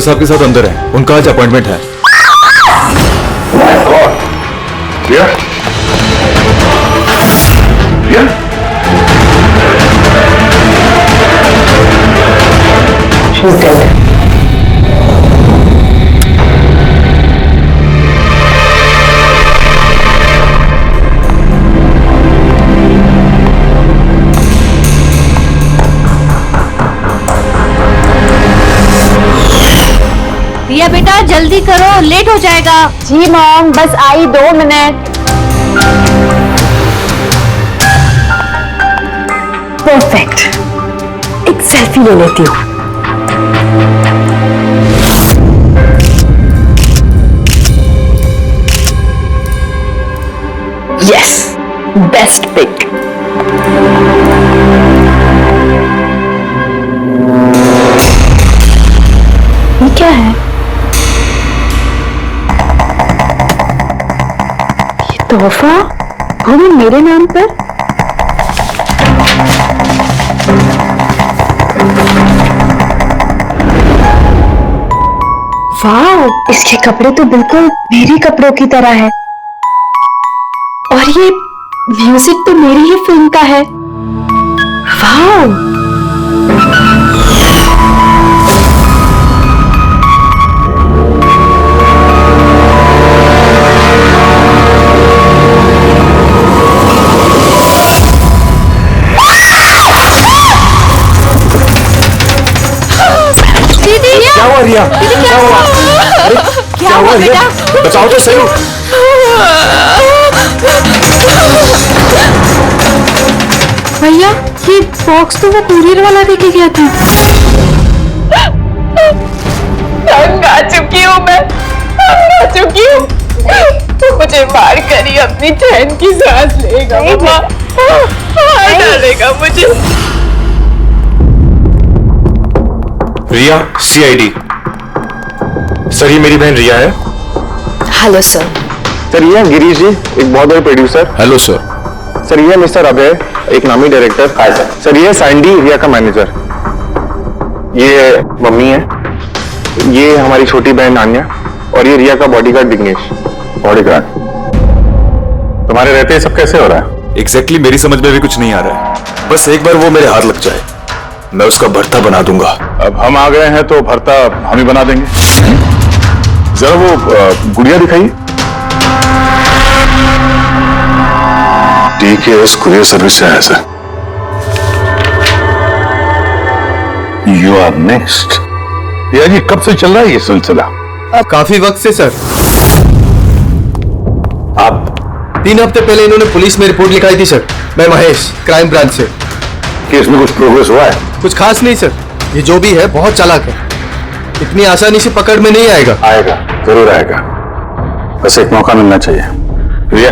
Doctor साहब के साथ अंदर हैं। उनका आज अपॉइंटमेंट है। रिया? रिया? She's dead. रिया बेटा जल्दी करो, लेट हो जाएगा। जी मॉम, बस आई 2 मिनट। परफेक्ट, एक सेल्फी ले लेती हूँ। Yes, best pic. ये क्या है? ये तोहफा, वो भी मेरे नाम पर। वाह, इसके कपड़े तो बिल्कुल मेरे कपड़ों की तरह है और ये म्यूजिक तो मेरी ही फिल्म का है। वाह, क्या हुआ रिया? क्या हुआ? क्या हुआ बेटा? बचाओ तो सही। भैया, ये बॉक्स तो वो कुरियर वाला देके गया था। तंग आ चुकी हूँ मैं, तंग आ चुकी हूँ। तो मुझे मार कर ही अपनी चैन की सांस लेगा, मार डालेगा मुझे। रिया, CID। सर, ये मेरी बहन रिया है। Hello sir. सर ये गिरीश जी, एक बहुत बड़े प्रोड्यूसर। Hello sir. सर ये मिस्टर अभय, एक नामी डायरेक्टर। Hi sir. सर ये सैंडी, रिया का मैनेजर। ये मम्मी है, ये हमारी छोटी बहन नान्या और ये रिया का बॉडीगार्ड विघ्नेश। बॉडीगार्ड? तुम्हारे रहते ही सब कैसे हो रहा है? एग्जैक्टली मेरी समझ में भी कुछ नहीं आ रहा है। बस एक बार वो मेरे हाथ लग जाए, मैं उसका भरता बना दूंगा। अब हम आ गए हैं तो भरता हम ही बना देंगे। जरा वो गुड़िया दिखाइए। DKS कुरियर सर्विस से आया sir. You are next. Riya ji, कब से चल रहा है ये सिलसिला? काफी वक्त से सर। आप 3 हफ्ते पहले इन्होंने पुलिस में रिपोर्ट लिखाई थी सर। मैं महेश, क्राइम ब्रांच से। केस में कुछ प्रोग्रेस हुआ है? कुछ खास नहीं सर, ये जो भी है बहुत चालाक है, इतनी आसानी से पकड़ में नहीं आएगा। आएगा, जरूर आएगा, बस एक मौका मिलना चाहिए। रिया,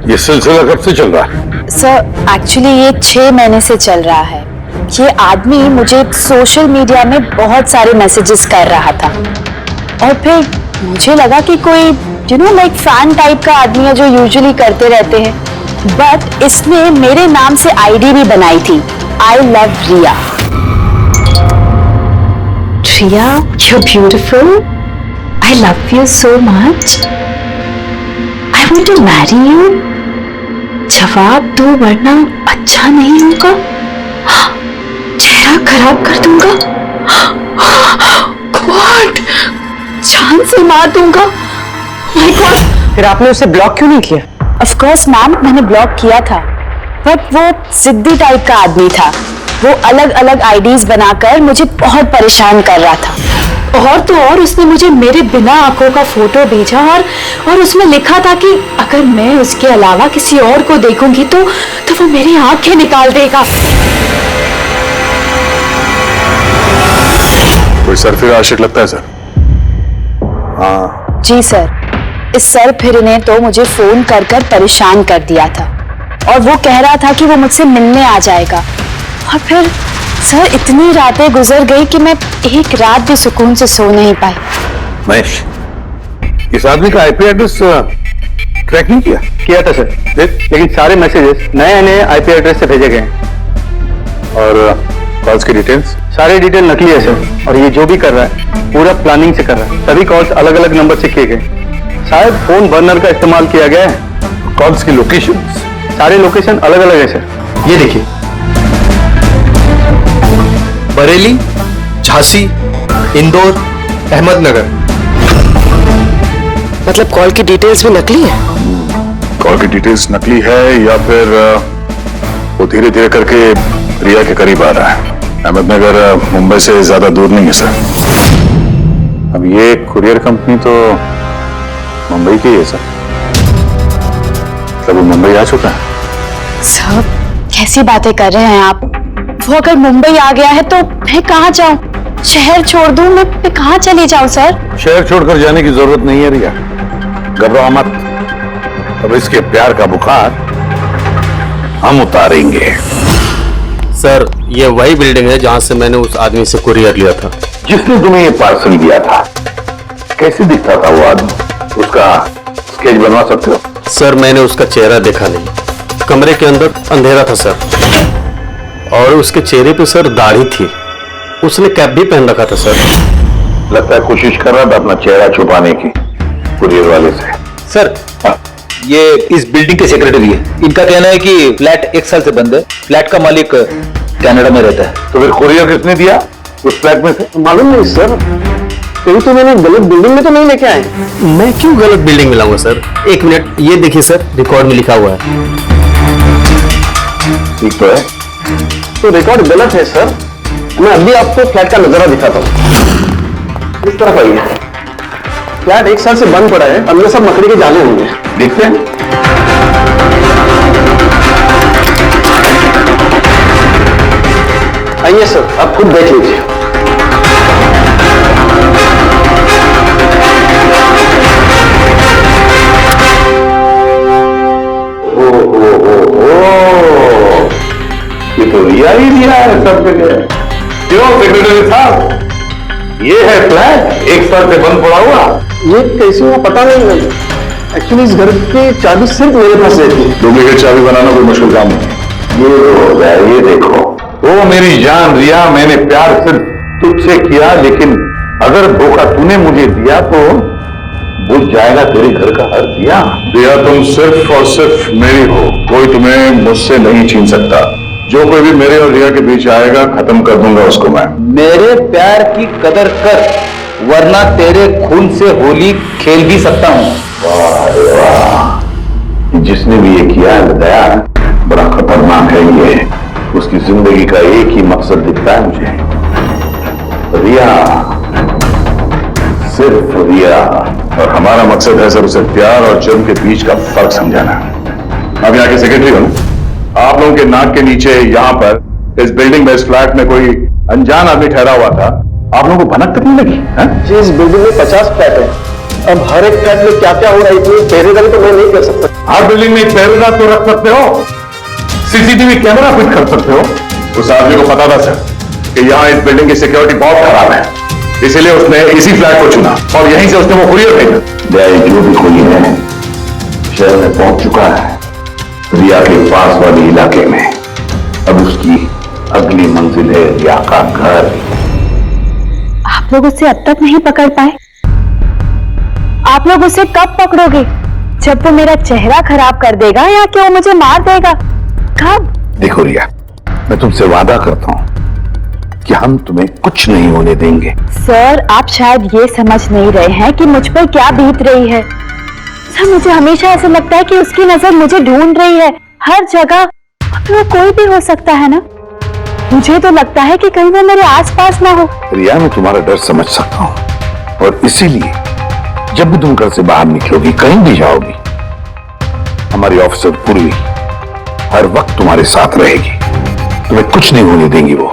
ये सिलसिला कब से चल रहा है? सर एक्चुअली ये 6 महीने से चल रहा है। ये आदमी मुझे सोशल मीडिया में बहुत सारे मैसेजेस कर रहा था और फिर मुझे लगा कि कोई लाइक फैन टाइप का आदमी है जो यूजुअली करते रहते हैं, बट इसने मेरे नाम से ID भी बनाई थी, I love Riya. Riya, you're beautiful. I love you so much. I want to marry you. जवाब दो वरना अच्छा नहीं होगा, चेहरा खराब कर दूंगा, गॉड, जान से मार दूंगा। माय गॉड, फिर आपने उसे ब्लॉक क्यों नहीं किया? ऑफ कोर्स मैम, मैंने ब्लॉक किया था, बट वो जिद्दी टाइप का आदमी था। वो अलग अलग IDs बनाकर मुझे बहुत परेशान कर रहा था। और तो और उसने मुझे मेरे बिना आंखों का फोटो भेजा और उसमें लिखा था कि अगर मैं उसके अलावा किसी और को देखूंगी तो वो मेरी आंखें निकाल देगा। कोई सरफिर आशिक लगता है सर। हाँ जी सर, इस सर फिर ने तो मुझे फोन कर कर परेशान कर दिया था और वो कह रहा था कि वो मुझसे मिलने आ जाएगा। और फिर सर इतनी रातें गुजर गई कि मैं एक रात भी सुकून से सो नहीं पाई। महेश, इस आदमी का IP एड्रेस ट्रैक नहीं किया? किया था सर, लेकिन सारे मैसेजेस नए नए IP एड्रेस से भेजे गए हैं। और कॉल्स की डिटेल्स? सारे डिटेल नकली है सर, और ये जो भी कर रहा है पूरा प्लानिंग से कर रहा है। सभी कॉल्स अलग अलग नंबर से किए गए, शायद फोन बर्नर का इस्तेमाल किया गया है। कॉल्स की लोकेशन, सारे लोकेशन अलग अलग है सर। ये देखिए, बरेली, झांसी, इंदौर, अहमदनगर। मतलब कॉल की डिटेल्स भी नकली है? कॉल की डिटेल्स नकली है या फिर वो धीरे धीरे करके रिया के करीब आ रहा है। अहमदनगर मुंबई से ज्यादा दूर नहीं है सर। अब ये कुरियर कंपनी तो मुंबई की है सर। तब वो मुंबई आ चुका है। सर कैसी बातें कर रहे हैं आप? वो अगर मुंबई आ गया है तो मैं कहाँ जाऊं? शहर छोड़ दूं? मैं कहाँ चली जाऊं सर? शहर छोड़कर जाने की जरूरत नहीं है रिया, घबराओ मत। अब इसके प्यार का बुखार हम उतारेंगे। सर ये वही बिल्डिंग है जहां से मैंने उस आदमी से कुरियर लिया था। जिसने तुम्हें ये पार्सल दिया था, कैसे दिखता था वो आदमी? उसका स्केच बनवा सकते हो? सर मैंने उसका चेहरा देखा नहीं, कमरे के अंदर अंधेरा था सर, और उसके चेहरे पे सर दाढ़ी थी। उसने कैप भी पहन रखा था सर। लगता है कोशिश कर रहा था अपना चेहरा छुपाने की कुरियर वाले से। सर ये इस बिल्डिंग के सेक्रेटरी है। इनका कहना है कि फ्लैट 1 साल से बंद है। फ्लैट का मालिक कनाडा में रहता है। तो फिर कुरियर किसने दिया उस फ्लैट में से? मालूम नहीं सर, कहीं तो मैंने गलत बिल्डिंग में तो नहीं लेके आए। मैं क्यों गलत बिल्डिंग में लाऊंगा सर? एक मिनट, ये देखिए सर, रिकॉर्ड में लिखा हुआ है। ठीक तो है। तो रिकॉर्ड गलत है सर। मैं अभी आपको फ्लैट का नजारा दिखाता हूँ। इस तरफ आइए। फ्लैट 1 साल से बंद पड़ा है, अंदर सब मकड़ी के जाले होंगे। देखते हैं। आइए सर, आप खुद देख लीजिए। ये तो रिया ही रिया है सब जगह। क्यों सेक्रेटरी साहब, ये है फ्लैट 1 साल से बंद पड़ा हुआ। ये कैसे हुआ पता नहीं है। एक्चुअली इस घर की चाबी सिर्फ मेरे पास रहती है। डुप्लीकेट चाबी बनाना कोई मुश्किल काम नहीं। ये हो गया, ये देखो। ओ मेरी जान रिया, मैंने प्यार सिर्फ तुझसे किया, लेकिन अगर धोखा तूने मुझे दिया तो बुझ जाएगा तेरे घर का हर दिया। रिया तुम सिर्फ और सिर्फ मेरी हो, कोई तुम्हें मुझसे नहीं छीन सकता। जो कोई भी मेरे और रिया के बीच आएगा खत्म कर दूंगा उसको मैं। मेरे प्यार की कदर कर, वरना तेरे खून से होली खेल भी सकता हूँ। वाह रे वाह, जिसने भी ये किया है बताया, बड़ा खतरनाक है ये। उसकी जिंदगी का एक ही मकसद दिखता है मुझे, रिया, सिर्फ रिया। और हमारा मकसद है सर उसे प्यार और जुर्म के बीच का फर्क समझाना। अब यहाँ के सेक्रेटरी हो ना, आप लोगों के नाक के नीचे यहाँ पर इस बिल्डिंग में, इस फ्लैट में कोई अनजान आदमी ठहरा हुआ था। आप लोगों को भनक तक नहीं लगी है? जी, इस बिल्डिंग में 50 फ्लैट है। अब हर एक फ्लैट में क्या क्या हो रहा है इतनी पहरेदारी तो मैं नहीं कर सकता। हर बिल्डिंग में एक पहरेदार तो रख सकते हो, सीसीटीवी कैमरा फिट कर सकते हो। उस आदमी को पता था सर कि यहाँ इस बिल्डिंग की सिक्योरिटी बहुत खराब है, इसीलिए उसने इसी फ्लैट को चुना और यहीं से उसने वो कुरियर भेजा। जो भी कोई है शहर में पहुंच चुका है, रिया के पास वाले इलाके में। अब उसकी अगली मंजिल है रिया का घर। आप लोग उसे अब तक नहीं पकड़ पाए? आप लोग उसे कब पकड़ोगे? जब वो मेरा चेहरा खराब कर देगा या कि वो मुझे मार देगा? कब? देखो रिया, मैं तुमसे वादा करता हूं कि हम तुम्हें कुछ नहीं होने देंगे। सर आप शायद ये समझ नहीं रहे हैं कि मुझ पर क्या बीत रही है। सर मुझे हमेशा ऐसा लगता है कि उसकी नजर मुझे ढूंढ रही है हर जगह। तो वो कोई भी हो सकता है ना? मुझे तो लगता है कि कहीं वो मेरे आसपास ना हो। रिया, मैं तुम्हारा डर समझ सकता हूं, और इसीलिए जब भी तुम घर से बाहर निकलोगी, कहीं भी जाओगी, हमारी ऑफिसर पूर्वी हर वक्त तुम्हारे साथ रहेगी। तुम्हें कुछ नहीं होने देंगी वो।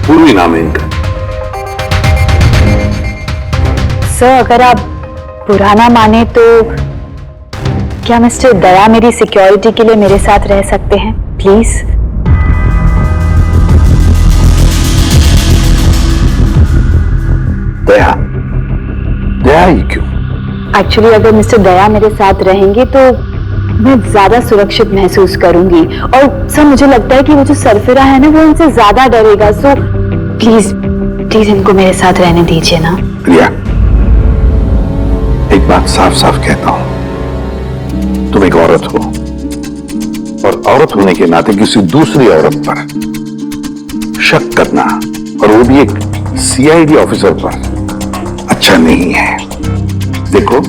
पूर्वी नाम है इनका। सर अगर आप पुराना माने तो क्या मिस्टर दया मेरी सिक्योरिटी के लिए मेरे साथ रह सकते हैं प्लीज? दया? दया ही क्यों? एक्चुअली अगर मिस्टर दया मेरे साथ रहेंगे तो मैं ज्यादा सुरक्षित महसूस करूंगी। और सर मुझे लगता है कि वो जो सरफिरा है ना वो इनसे ज्यादा डरेगा। सो प्लीज प्लीज इनको मेरे साथ रहने दीजिए ना। रिया, एक बात साफ साफ कहता हूं, तुम एक औरत हो और औरत होने के नाते किसी दूसरी औरत पर शक करना, और वो भी एक सीआईडी ऑफिसर पर, अच्छा नहीं है। देखो,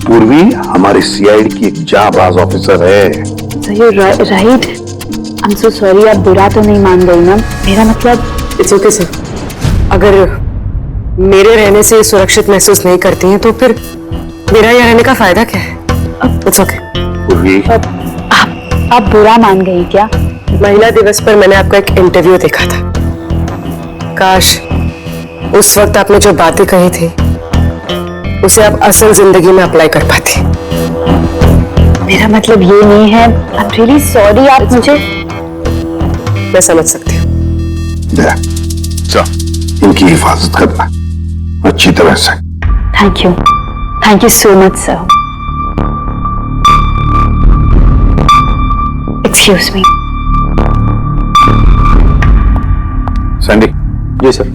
पूर्वी हमारी सीआईडी की एक जाबाज ऑफिसर है। Sir you right. I am so sorry, आप बुरा तो नहीं मान गई ना? मेरा मतलब इट्स ओके सर। अगर मेरे रहने से सुरक्षित महसूस नहीं करती हैं तो फिर मेरा यहाँ रहने का फायदा क्या है? It's okay. पूर्वी, आप बुरा मान गई क्या? महिला दिवस पर मैंने आपका एक इंटरव्यू देखा था। काश उस वक्त आपने जो बातें कही थी उसे आप असल जिंदगी में अप्लाई कर पाती। मेरा मतलब ये नहीं है। आई एम रियली सॉरी। आप मुझे मैं समझ सकती हूँ। इनकी हिफाजत करना अच्छी तरह से। Thank you so much sir. Excuse me. Sandy. जी sir.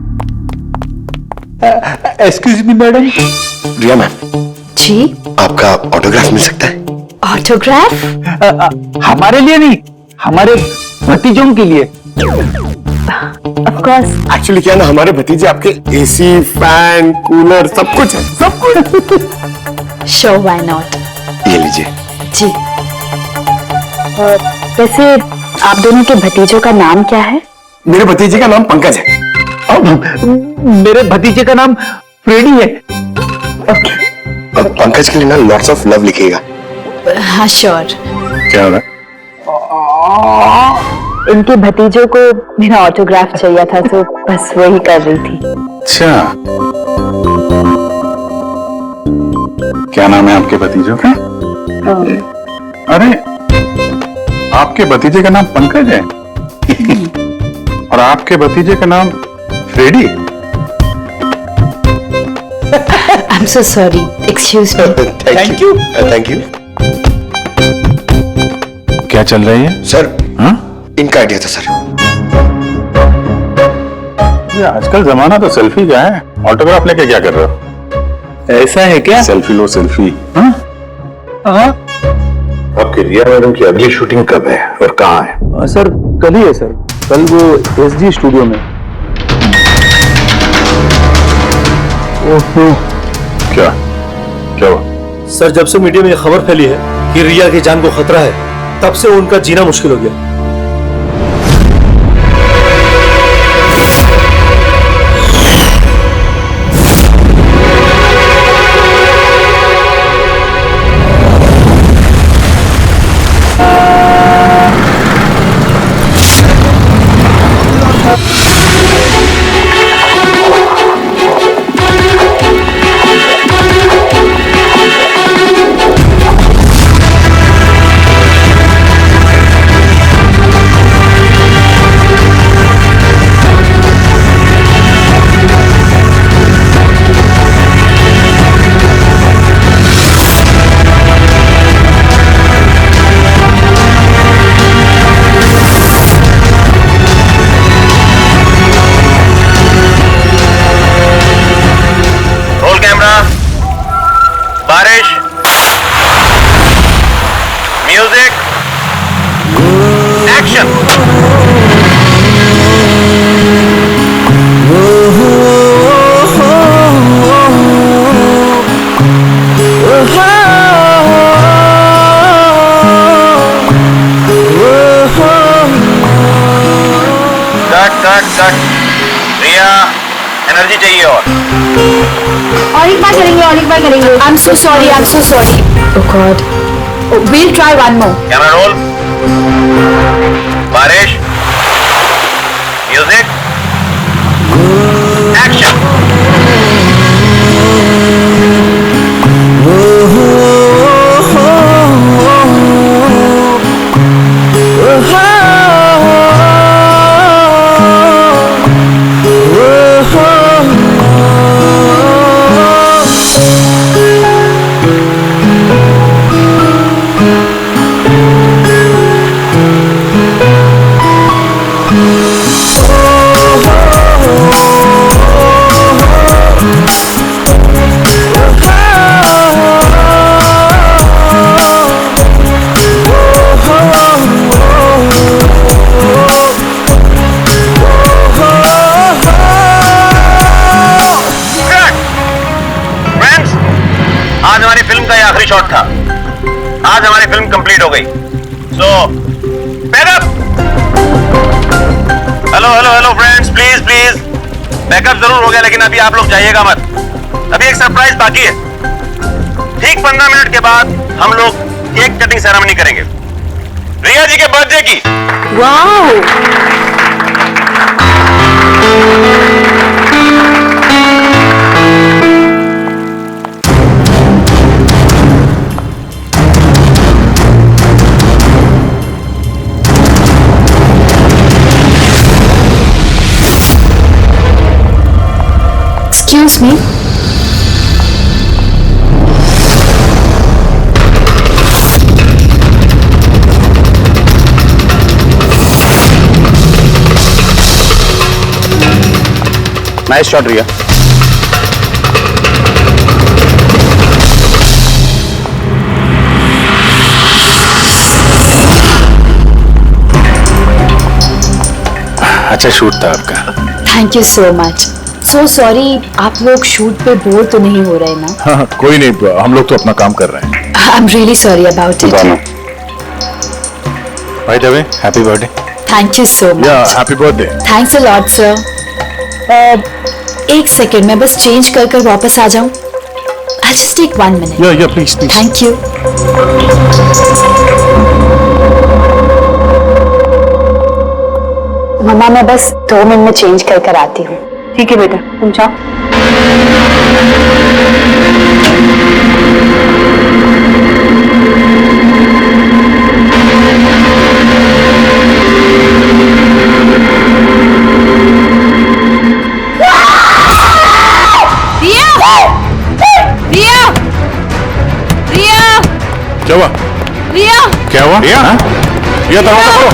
Excuse me madam. Riya ma'am, जी आपका ऑटोग्राफ मिल सकता है? ऑटोग्राफ? हमारे लिए नहीं, हमारे भतीजों के लिए। Of course. एक्चुअली क्या ना, हमारे भतीजे आपके एसी, फैन, कूलर सब कुछ है, सब कुछ। Show why not. ये लीजिए। जी। वैसे आप दोनों के भतीजों का नाम क्या है? मेरे भतीजे का नाम पंकज है। मेरे भतीजे का नाम फ्रेडी है। अब पंकज के लिए ना लॉट्स ऑफ लव लिखिएगा। हाँ श्योर। क्या हो रहा है? इनके भतीजों को मेरा ऑटोग्राफ चाहिए था तो बस वही कर रही थी। अच्छा, क्या नाम है आपके भतीजों का? अरे, आपके भतीजे का नाम पंकज है और आपके भतीजे का नाम Freddy. I am so sorry, excuse me. Thank you. Thank you. क्या चल रही है सर? हाँ? इनका आइडिया था सर। ये आजकल जमाना तो सेल्फी का है, ऑटोग्राफ लेके क्या कर रहे हो? ऐसा है क्या? सेल्फी लो सेल्फी। हाँ? आपकी रिया मैडम की अगली शूटिंग कब है और कहाँ है? सर कल ही है सर, कल वो एसडी स्टूडियो में। ओहो, क्या क्या हुआ? सर जब से मीडिया में यह खबर फैली है कि रिया की जान को खतरा है, तब से उनका जीना मुश्किल हो गया। बारिश, म्यूजिक, एक्शन। कट। रिया, एनर्जी चाहिए और एक बार करेंगे, और एक बार करेंगे। आई am so sorry, I am so sorry. Oh God, we'll try one more. Camera roll, बारिश, म्यूजिक, एक्शन। आज हमारी फिल्म का ये आखिरी शॉट था। आज हमारी फिल्म कंप्लीट हो गई। So backup. Hello hello hello friends, please please backup जरूर हो गया, लेकिन अभी आप लोग जाइएगा मत। अभी एक सरप्राइज बाकी है। ठीक 15 मिनट के बाद हम लोग केक कटिंग सेरेमनी करेंगे रिया जी के बर्थडे की। Excuse me. नाइस शॉट रिया। अच्छा शूट था आपका। Thank you so much. So sorry, आप लोग शूट पे बोर तो नहीं हो रहे ना? हाँ, कोई नहीं, हम लोग तो अपना काम कर रहे हैं। I am really sorry about it. By the way, happy birthday. Thank you so much. Yeah happy birthday. Thanks a lot sir. एक सेकेंड, मैं बस चेंज कर कर वापस आ जाऊं। I just take 1 minute. Yeah please please. Thank you. मम्मा, मैं बस 2 मिनट में चेंज कर कर आती हूँ। ठीक है बेटा, तुम जाओ। क्या हुआ? रिया, क्या हुआ? रिया, रिया दरवाजा खोलो।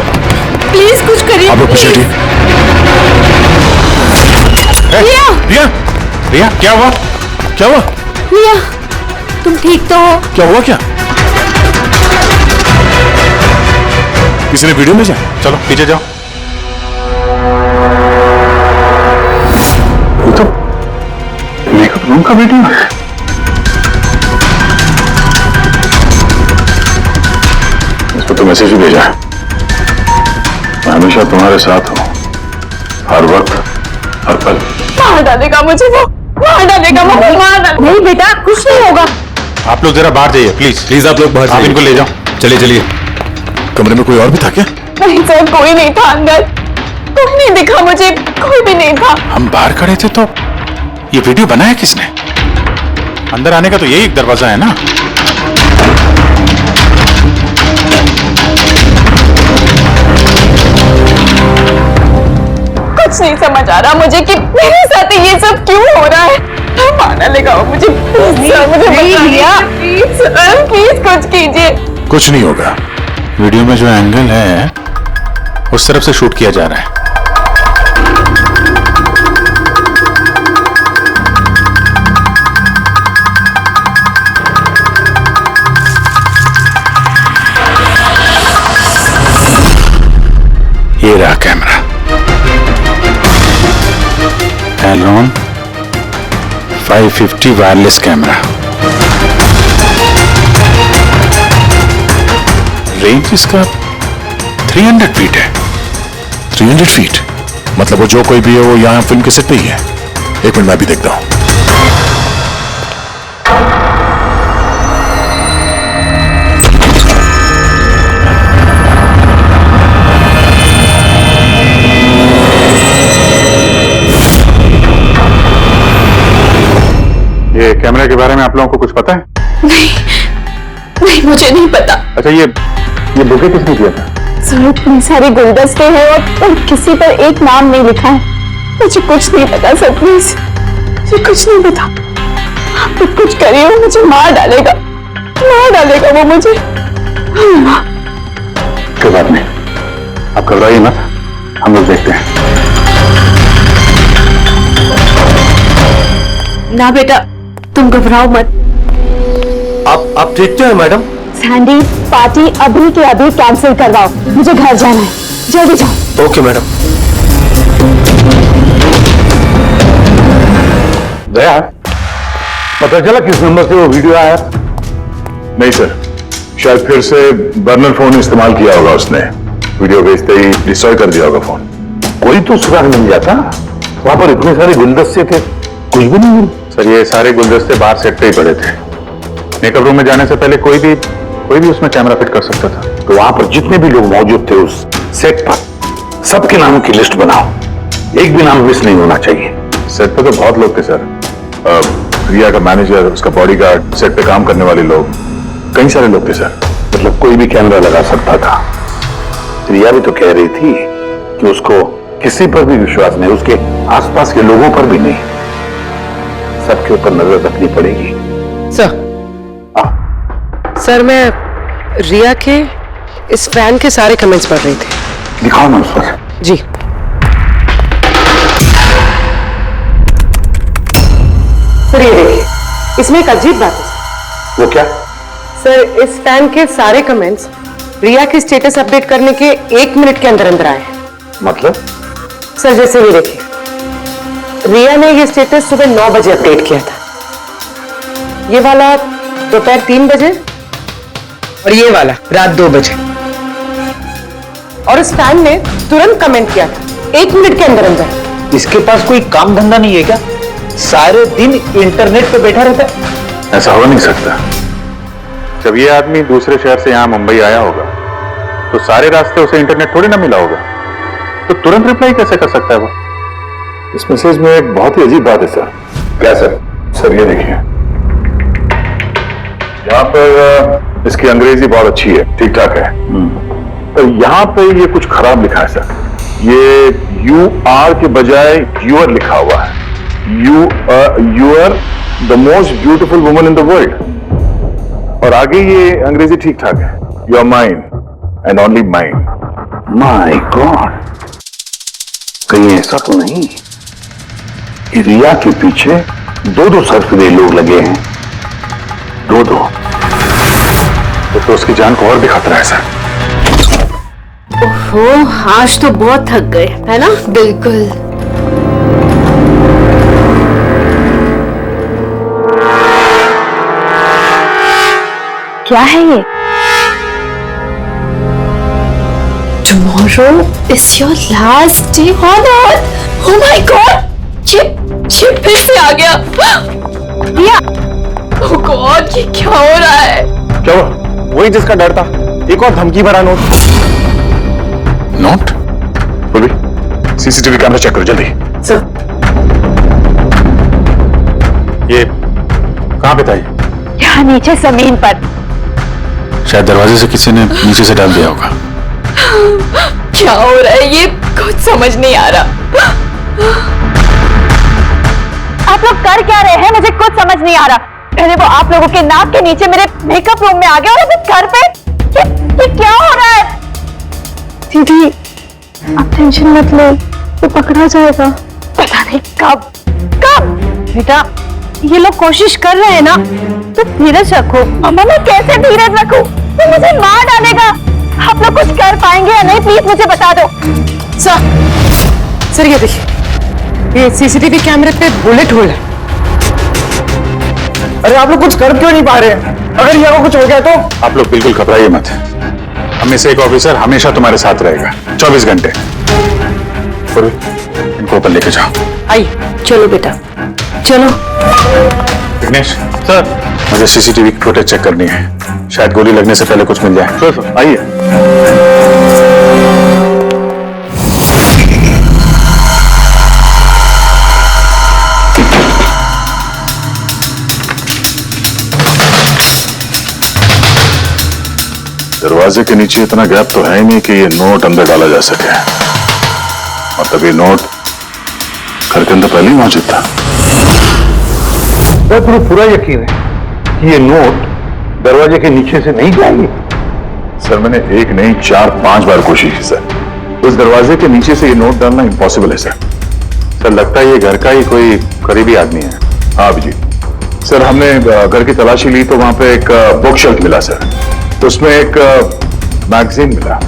प्लीज कुछ करिए। आप लोग पीछे हटिए। रिया, रिया, रिया, क्या हुआ? क्या हुआ? रिया, तुम ठीक तो हो? क्या हुआ? क्या किसी ने वीडियो में जाए? चलो पीछे जाओ। वो तो मेकअप रूम का वीडियो है। इसको तो मैसेज भी भेजा है। मैं हमेशा तुम्हारे साथ हूँ, हर वक्त, हर पल। मार डालेगा मुझे वो, मार डालेगा वो, मार डालेगा। नहीं बेटा, कुछ नहीं होगा। आप लोग जरा बाहर जाइए प्लीज। प्लीज आप लोग बाहर, आप इनको ले जाओ। चलिए चलिए। कमरे में कोई और भी था क्या? नहीं सर, कोई नहीं था अंदर। कोई नहीं दिखा मुझे, कोई भी नहीं था। हम बाहर खड़े थे तो ये वीडियो बनाया किसने? अंदर आने का तो यही एक दरवाजा है ना। कुछ नहीं समझ आ रहा मुझे कि मेरे साथ ये सब क्यों हो रहा है। मार डालेगा वो मुझे। प्लीज सर, मुझे बताइए। प्लीज सर, प्लीज कुछ कीजिए। कुछ नहीं होगा। वीडियो में जो एंगल है उस तरफ से शूट किया जा रहा है। ये रहा कैमरा। एलोन 550 वायरलेस कैमरा। रेंज इसका 300 फीट है। 300 फीट मतलब वो जो कोई भी है वो यहाँ फिल्म के सेट पे ही है। एक मिनट मैं भी देखता हूँ। ये कैमरे के बारे में आप लोगों को कुछ पता है? नहीं, मुझे नहीं पता। अच्छा, ये बुके किसने दिया था? सर, इतने सारे गुलदस्ते हैं और किसी पर एक नाम नहीं लिखा है। मुझे कुछ नहीं पता सर, प्लीज मुझे कुछ नहीं पता। आप तो कुछ करिए, वो मुझे मार डालेगा वो मुझे। कोई बात नहीं, आप घबराइए मत, हम लोग देखते हैं। ना बेटा, तुम घबराओ मत। आप ठीक तो है मैडम? सैंडी, पार्टी अभी के अभी कैंसिल करवाओ, मुझे घर जाना है। जल्दी जाओ। Okay madam. दया, पता चला किस नंबर से वो वीडियो आया? नहीं सर, शायद फिर से बर्नर फोन इस्तेमाल किया होगा उसने। वीडियो भेजते ही डिस्ट्रॉय कर दिया होगा फोन। कोई तो सुराग मिल जाता। वहां पर इतने सारे गुलदस्ते थे, कुछ भी नहीं मिला। सर ये सारे गुलदस्ते बाहर सेट पे ही पड़े थे। मेकअप रूम में जाने से पहले कोई भी उसमें कैमरा फिट कर सकता था। तो वहां पर जितने भी लोग मौजूद थे उस सेट पर, सबके नामों की लिस्ट बनाओ। एक भी नाम मिस नहीं होना चाहिए। सेट पे तो बहुत लोग थे सर। रिया का मैनेजर, उसका बॉडीगार्ड, सेट पे काम करने वाले लोग, कई सारे लोग थे सर। मतलब कोई भी कैमरा लगा सकता था। रिया भी तो कह रही थी कि उसको किसी पर भी विश्वास नहीं, उसके आसपास के लोगों पर भी नहीं। सबके ऊपर नजर रखनी पड़ेगी। सर मैं रिया के इस फैन के सारे कमेंट्स पढ़ रही थी। दिखाओ ना उस पर। जी सर ये देखिए, इसमें एक अजीब बात है। वो क्या? सर इस फैन के सारे कमेंट्स रिया के स्टेटस अपडेट करने के 1 मिनट के अंदर अंदर आए हैं। मतलब? सर जैसे ये देखिए, रिया ने ये स्टेटस सुबह 9 बजे अपडेट किया था, ये वाला दोपहर 3 बजे और ये वाला रात 2 बजे। और इस फैन ने तुरंत कमेंट किया था 1 मिनट के अंदर अंदर। इसके पास कोई काम धंधा नहीं है क्या? सारे दिन इंटरनेट पे बैठा रहता है। ऐसा हो नहीं सकता। जब ये आदमी दूसरे शहर से यहाँ मुंबई आया होगा तो सारे रास्ते उसे इंटरनेट थोड़ी ना मिला होगा, तो तुरंत रिप्लाई कैसे कर सकता है वो? इस मैसेज में एक बहुत ही अजीब बात है सर। क्या सर? सर ये देखिए, यहाँ पर इसकी अंग्रेजी बहुत अच्छी है, ठीक ठाक है। तो यहाँ पे ये कुछ खराब लिखा है सर। ये यू आर के बजाय यूर लिखा हुआ है। You are the most beautiful woman in the world. और आगे ये अंग्रेजी ठीक ठाक है, you are mine and only mine. My god, कहीं ऐसा तो नहीं कि रिया के पीछे 2 सरफिरे लोग लगे हैं? 2 तो उसकी जान को और भी खतरा है सर। ओहो, आज तो बहुत थक गए है ना? बिल्कुल। क्या है ये? Tomorrow is your last day on earth. Oh my God! ये फिर से आ गया। रिया, Oh God, ये क्या हो रहा है? क्या हुआ? वही जिसका डर था, एक और धमकी भरा नोट। नोट? बोली, सीसीटीवी कैमरा चेक करो जल्दी। सर ये कहाँ पे था ये? यहाँ नीचे जमीन पर। शायद दरवाजे से किसी ने नीचे से डाल दिया होगा। क्या हो रहा है? ये कुछ समझ नहीं आ रहा। आप लोग कर क्या रहे हैं? मुझे कुछ समझ नहीं आ रहा। पहले वो आप लोगों के नाक के नीचे मेरे मेकअप रूम में आ गया और अभी घर पे ये क्या हो रहा है? दीदी आप टेंशन मत लो, वो पकड़ा जाएगा। पता नहीं कब कब। बेटा ये लोग कोशिश कर रहे हैं ना, तो धीरज रखो। अम्मा मैं कैसे धीरज रखूं? वो मुझे मार डालेगा। आप लोग कुछ कर पाएंगे या नहीं, प्लीज मुझे बता दो। सर ये देखिए, ये सीसीटीवी कैमरे पे बुलेट होल है। अरे आप लोग कुछ कर क्यों नहीं पा रहे हैं? अगर रिया को कुछ हो गया तो? आप लोग बिल्कुल घबराइए मत। हम में से एक ऑफिसर हमेशा तुम्हारे साथ रहेगा 24 घंटे। इनको ऊपर लेके जाओ। आइए। चलो बेटा, चलो। विघ्नेश सर, मुझे सीसीटीवी की फुटेज चेक करनी है। शायद गोली लगने से पहले कुछ मिल जाए। सर आइए। दरवाजे के नीचे इतना गैप तो है ही नहीं कि ये नोट अंदर डाला जा सके। मतलब ये नोट घर के अंदर पहले ही मौजूद था। तुम्हें पूरा यकीन है कि ये नोट दरवाजे के नीचे से नहीं जाएंगे? सर मैंने 1 नहीं 4-5 बार कोशिश की सर। उस दरवाजे के नीचे से ये नोट डालना इम्पॉसिबल है सर। सर लगता है ये घर का ही कोई करीबी आदमी है। हाँ जी सर, हमने घर की तलाशी ली तो वहां पे एक बुक शेल्फ मिला सर। तो उसमें एक मैगजीन मिला।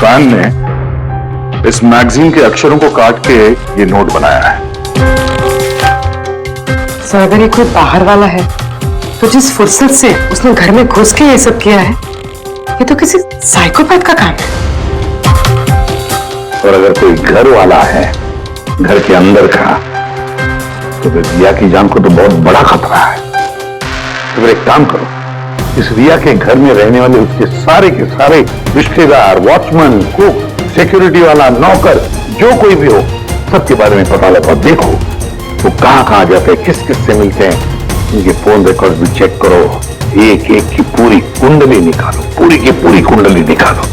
फैन ने इस मैगजीन के अक्षरों को काट के ये नोट बनाया है। सर अगर ये कोई बाहर वाला है तो जिस फुर्सत से उसने घर में घुस के ये सब किया है, ये तो किसी साइकोपैथ का काम है। और अगर कोई घर वाला है, घर के अंदर का, तो फिर रिया की जान को तो बहुत बड़ा खतरा है। तो फिर एक काम करो, इस रिया के घर में रहने वाले उसके सारे के सारे रिश्तेदार, वॉचमैन, कुक, सिक्योरिटी वाला, नौकर, जो कोई भी हो, सबके बारे में पता लगाओ। देखो वो कहां जाते हैं, किस किस से मिलते हैं, इनके फोन रिकॉर्ड भी चेक करो, एक एक की पूरी कुंडली निकालो, पूरी की पूरी कुंडली निकालो।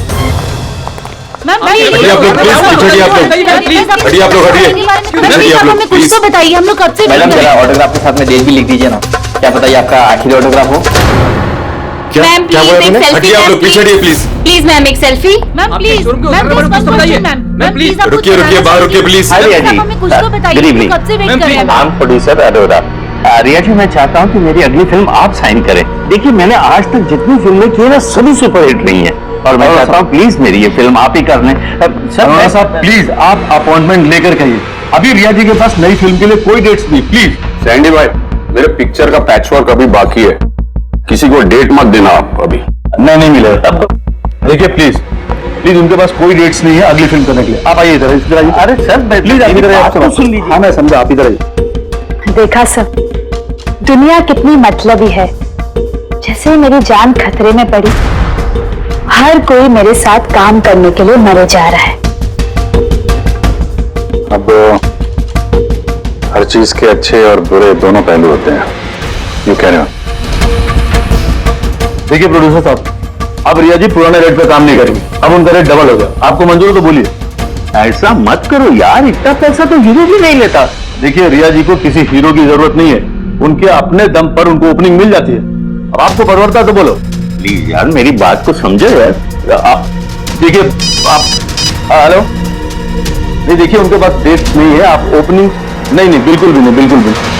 कुछ तो बताइए, हम लोग कब से मैडम जरा ऑटोग्राफ के साथ में डेट भी लिख दीजिए ना, क्या पता ये आपका आखिरी ऑटोग्राफ हो। मैम प्लीज एक सेल्फी, आप लोग पीछे हटिए प्लीज। प्लीज मैम एक selfie. Ma'am please, ma'am please रुकिए बाहर रुकिए प्लीज। हमें कुछ तो बताइए, कब से वेट कर रहे हैं। I am producer Arora. Riya ji, मैं चाहता हूं कि मेरी अगली फिल्म आप साइन करें। देखिए मैंने आज तक जितनी फिल्में की ना सभी सुपरहिट रही हैं, और मैं चाहता हूं प्लीज मेरी ये फिल्म आप ही कर लें। सर साहब प्लीज आप अपॉइंटमेंट लेकर कहिए, अभी रिया जी के पास नई फिल्म के लिए कोई डेट्स नहीं। प्लीज सैंडी भाई, मेरे पिक्चर का पैचवर्क अभी बाकी है, किसी को डेट मत देना आप अभी। नहीं मिलेगा। देखिए प्लीज उनके पास कोई डेट्स नहीं है अगली फिल्म करने के लिए। आप आइए इधर आइए। अरे सर प्लीज आप इधर आइए, सुन लीजिए। हाँ मैं समझा, आप इधर आइए। देखा सब, दुनिया कितनी मतलबी है। जैसे ही मेरी जान खतरे में पड़ी, हर कोई मेरे साथ काम करने के लिए मरे जा रहा है। अब हर चीज के अच्छे और बुरे दोनों पहलू होते हैं। You can. देखिए प्रोड्यूसर साहब, अब रिया जी पुराने रेट पे काम नहीं करेंगे, अब उनका रेट डबल हो गया। आपको मंजूर तो बोलिए। ऐसा मत करो यार, इतना पैसा तो हीरो भी नहीं लेता। देखिए रिया जी को किसी हीरो की जरूरत नहीं है, उनके अपने दम पर उनको ओपनिंग मिल जाती है। अब आपको परवड़ता तो बोलो। प्लीज यार मेरी बात को समझो यार। देखिए आप हेलो, नहीं देखिए उनके पास डेट नहीं है, आप ओपनिंग नहीं बिल्कुल भी नहीं, बिल्कुल भी नहीं।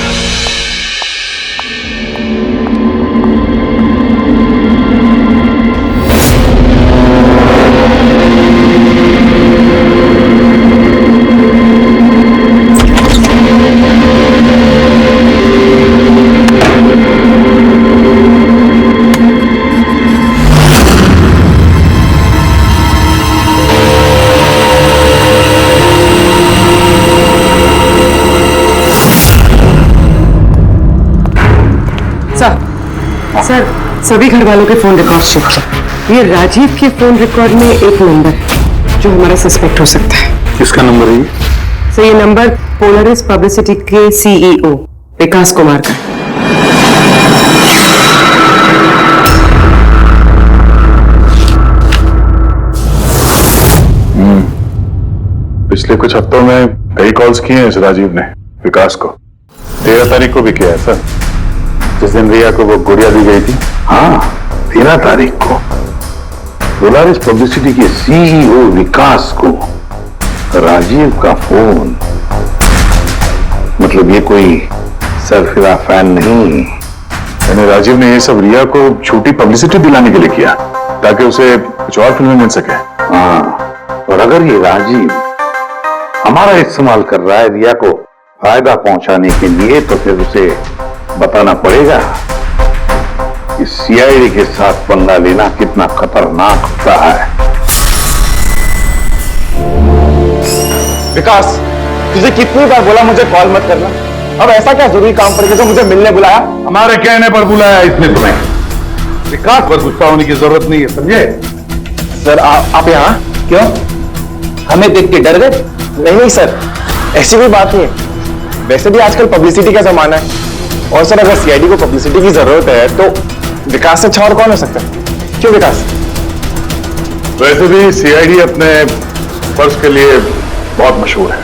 सर सभी घर वालों के फोन रिकॉर्ड चेक किया। ये राजीव के फोन रिकॉर्ड में एक नंबर है जो हमारा सस्पेक्ट हो सकता है। किसका नंबर है ये? सर ये नंबर पोलरिस पब्लिसिटी के सीईओ विकास कुमार का है। पिछले कुछ हफ्तों में कई कॉल्स किए हैं इस राजीव ने विकास को। 13 तारीख को भी किया है सर, जिस दिन रिया को वो गुड़िया दी गई थी। हाँ 13 तारीख को पोलरिस पब्लिसिटी के सीईओ विकास को राजीव का फोन। मतलब ये कोई सरफिरा फैन नहीं। यानी राजीव ने ये सब रिया को झूठी पब्लिसिटी दिलाने के लिए किया ताकि उसे कुछ और फिल्में मिल सके। हाँ, और अगर ये राजीव हमारा इस्तेमाल कर रहा है रिया को फायदा पहुंचाने के लिए, तो फिर उसे बताना पड़ेगा कि सीआईडी के साथ पंगा लेना कितना खतरनाक होता है। विकास, तुझे कितनी बार बोला मुझे कॉल मत करना, अब ऐसा क्या जरूरी काम पड़ गया जो मुझे मिलने बुलाया? हमारे कहने पर बुलाया इसने तुम्हें। विकास पर गुस्सा होने की जरूरत नहीं है, समझे? सर आप यहाँ क्यों? हमें देख के डर गए? नहीं सर, ऐसी कोई बात नहीं है। वैसे भी आजकल पब्लिसिटी का जमाना है, और सर अगर सीआईडी को पब्लिसिटी की जरूरत है तो विकास से अच्छा और कौन हो सकता है? क्यों विकास? वैसे भी सीआईडी अपने फर्ज के लिए बहुत मशहूर है।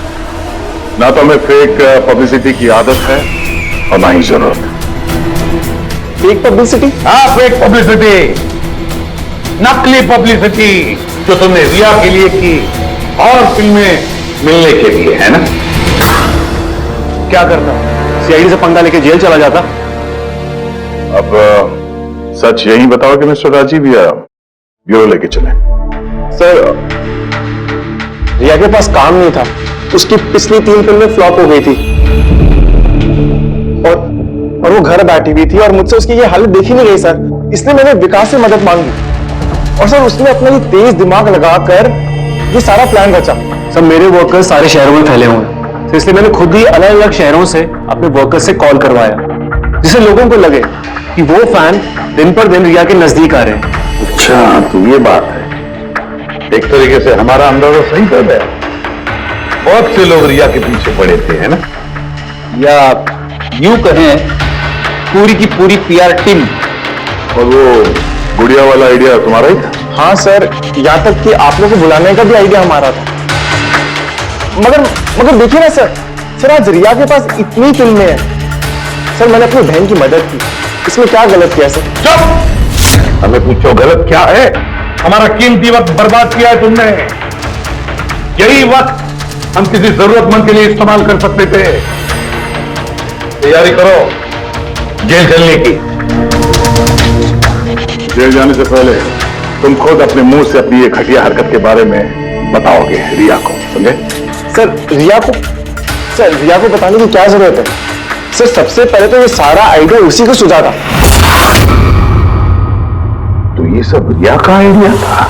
ना तो हमें फेक पब्लिसिटी की आदत है और ना ही जरूरत। Fake publicity? हाँ फेक पब्लिसिटी, नकली पब्लिसिटी जो तुमने रिया के लिए की और फिल्में मिलने के लिए, है ना? क्या करना? सीआईडी से पंगा लेके जेल चला जाता। अब सच यही बताओ कि मिस्टर राजीव या ब्यूरो लेके चले। सर रिया के पास काम नहीं था, उसकी पिछली 3 फिल्में फ्लॉप हो गई थी और वो घर बैठी हुई थी और मुझसे उसकी ये हालत देखी नहीं गई सर, इसलिए मैंने विकास से मदद मांगी और सर उसने अपना ये तेज दिमाग लगाकर ये सारा प्लान रचा। सब मेरे वर्कर्स सारे शहरों में फैले हुए हैं, तो इसलिए मैंने खुद ही अलग अलग शहरों से अपने वर्कर्स से कॉल करवाया, जिससे लोगों को लगे कि वो फैन दिन पर दिन रिया के नजदीक आ रहे हैं। अच्छा, तो ये बात है। एक तरीके से हमारा अंदाजा सही कर गया। बहुत से लोग रिया के पीछे पड़े थे, है ना? या यूं कहें पूरी की पूरी पीआर टीम। और वो गुड़िया वाला आइडिया तुम्हारा ही था? हाँ सर, यहाँ तक कि आप लोग को बुलाने का भी आइडिया हमारा था। मगर देखिए ना सर आज रिया के पास इतनी फिल्में हैं सर, मैंने अपनी बहन की मदद की, इसमें क्या गलत किया सर? चुप! हमें पूछो गलत क्या है? हमारा कीमती वक्त बर्बाद किया है तुमने। यही वक्त हम किसी जरूरतमंद के लिए इस्तेमाल कर सकते थे। तैयारी करो जेल चलने की। जेल जाने से पहले तुम खुद अपने मुंह से अपनी ये घटिया हरकत के बारे में बताओगे रिया को, समझे? सर रिया को बताने की क्या जरूरत है सर? सबसे पहले तो ये सारा आइडिया उसी को सुझा था। तो ये सब रिया का आइडिया था?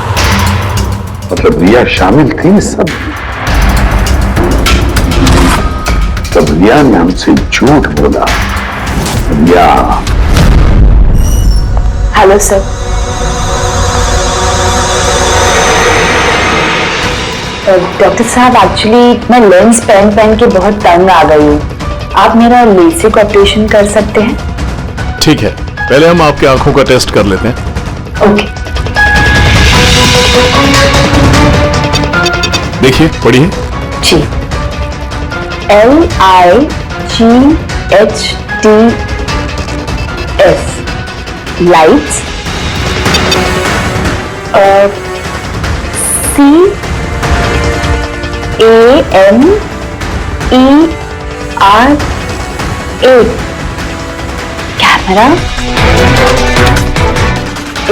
मतलब रिया शामिल थी सब? तब रिया ने हमसे झूठ बोला। रिया। Hello sir. डॉक्टर साहब, एक्चुअली मैं लेंस पहन के बहुत तंग आ गई हूँ, आप मेरा लेसिक ऑपरेशन कर सकते हैं? ठीक है, पहले हम आपके आंखों का टेस्ट कर लेते हैं। ओके। देखिए, पढ़िए। जी। LIGHTS lights, CAMERA camera,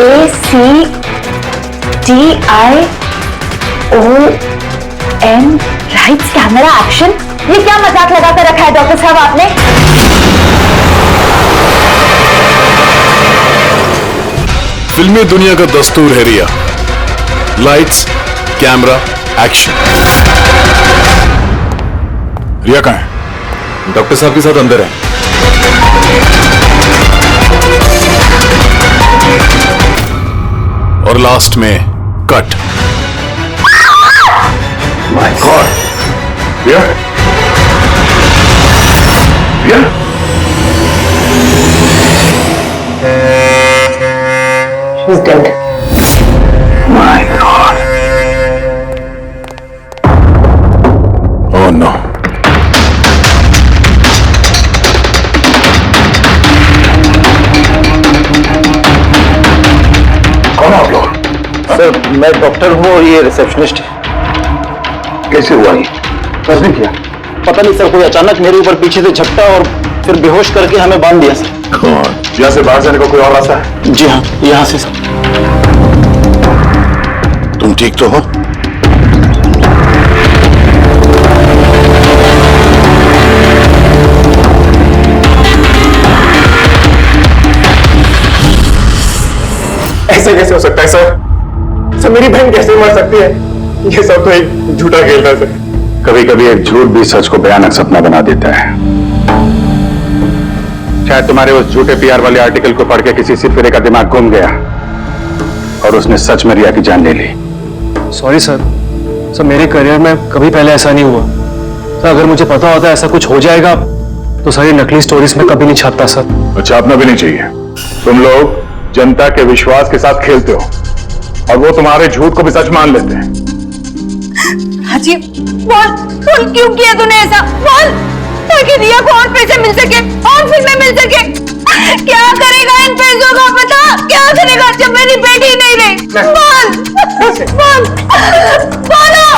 ACTION lights camera action. ये क्या मजाक लगा कर रखा है डॉक्टर साहब आपने? फिल्मी दुनिया का दस्तूर है रिया, लाइट्स कैमरा एक्शन। रिया कहाँ है? डॉक्टर साहब के साथ अंदर है। और लास्ट में cut. My god! Riya? Riya? She's dead. My god! Oh no. कौन आप लोग? सर मैं डॉक्टर हूँ और ये रिसेप्शनिस्ट है। कैसे हुआ ये? किसने किया? पता नहीं सर, कोई अचानक मेरे ऊपर पीछे से झपटा और फिर बेहोश करके हमें बांध दिया सर। यहाँ से बाहर जाने का कोई और रास्ता है? जी हाँ, यहाँ से सर। तुम ठीक तो हो? ऐसे कैसे हो सकता है सर? मेरी बहन कैसे मर सकती है? ये सब तो एक झूठा खेल था सर। कभी कभी एक झूठ भी सच को भयानक सपना बना देता है। शायद तुम्हारे उस झूठे पीआर वाले आर्टिकल को पढ़ के किसी सिरफिरे का दिमाग घूम गया और उसने सच में रिया की जान ले ली। सॉरी सर, मेरे करियर में कभी पहले ऐसा नहीं हुआ सर। अगर मुझे पता होता ऐसा कुछ हो जाएगा तो सारी नकली स्टोरीज में कभी नहीं छापता सर। छापना भी नहीं चाहिए। तुम लोग जनता के विश्वास के साथ खेलते हो और वो तुम्हारे झूठ को भी सच मान लेते हैं। हाजी, बोल क्यों किया तूने ऐसा? बोल, ताकि रिया को और पैसे मिल सके, और फिल्में मिल सके। क्या करेगा इन पैसों का पता? क्या करेगा जब मेरी बेटी नहीं रही? बोल, बोलो।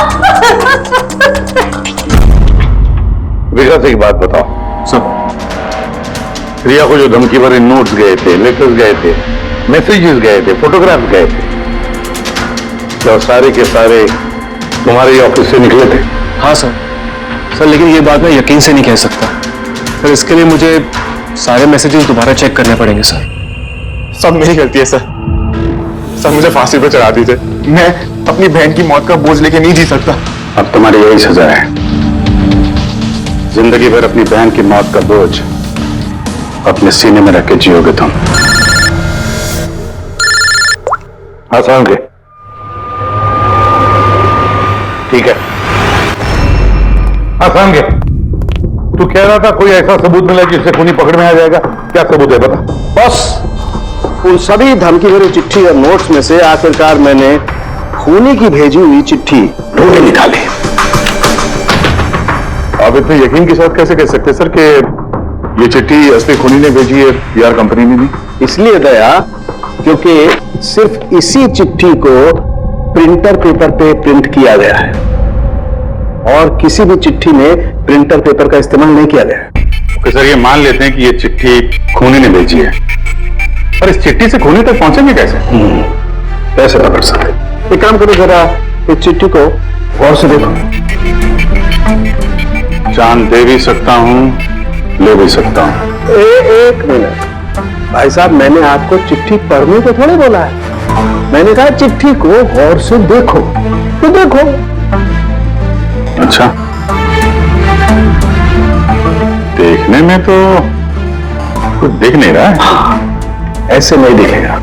विकास, एक बात बताओ। सब रिया को जो धमकी भरे नोट्स गए थे, लेटर्स गए थे, मैसेजेस गए थे, फोटोग्राफ्स गए थे, तो सारे के सारे तुम्हारे ऑफिस से निकले थे? हाँ सर। सर लेकिन ये बात मैं यकीन से नहीं कह सकता सर, इसके लिए मुझे सारे मैसेजेस दोबारा चेक करने पड़ेंगे सर। सब मेरी गलती है सर। सर मुझे फांसी पर चढ़ा दीजिए, मैं अपनी बहन की मौत का बोझ लेके नहीं जी सकता। अब तुम्हारी यही सजा है, जिंदगी भर अपनी बहन की मौत का बोझ अपने सीने में रख के जियोगे तुम। आसान के ठीक है। आसान के तू कह रहा था कोई ऐसा सबूत मिला जिससे खूनी पकड़ में आ जाएगा, क्या सबूत है बता? बस उन सभी धमकी भरी चिट्ठी और नोट्स में से आखिरकार मैंने खूनी की भेजी हुई चिट्ठी ढूंढ निकाली। आप इतने यकीन के साथ कैसे कह सकते हैं सर कि ये चिट्ठी असली खूनी ने भेजी है, पीआर कंपनी ने नहीं? इसलिए दया क्योंकि सिर्फ इसी चिट्ठी को प्रिंटर पेपर पे प्रिंट किया गया है और किसी भी चिट्ठी में प्रिंटर पेपर का इस्तेमाल नहीं किया गया है। ओके सर, ये मान लेते हैं कि ये चिट्ठी खूनी ने भेजी है, पर इस चिट्ठी से खूनी तक पहुंचेंगे कैसे? कैसे पकड़ सकते? एक काम करो, जरा इस चिट्ठी को गौर से देखो। जान दे भी सकता हूं, ले भी सकता हूं। एक मिनट भाई साहब, मैंने आपको चिट्ठी पढ़ने को थोड़े बोला है, मैंने कहा चिट्ठी को गौर से देखो। तो देखो। अच्छा, देखने में तो कुछ दिख नहीं रहा है। ऐसे नहीं दिखेगा।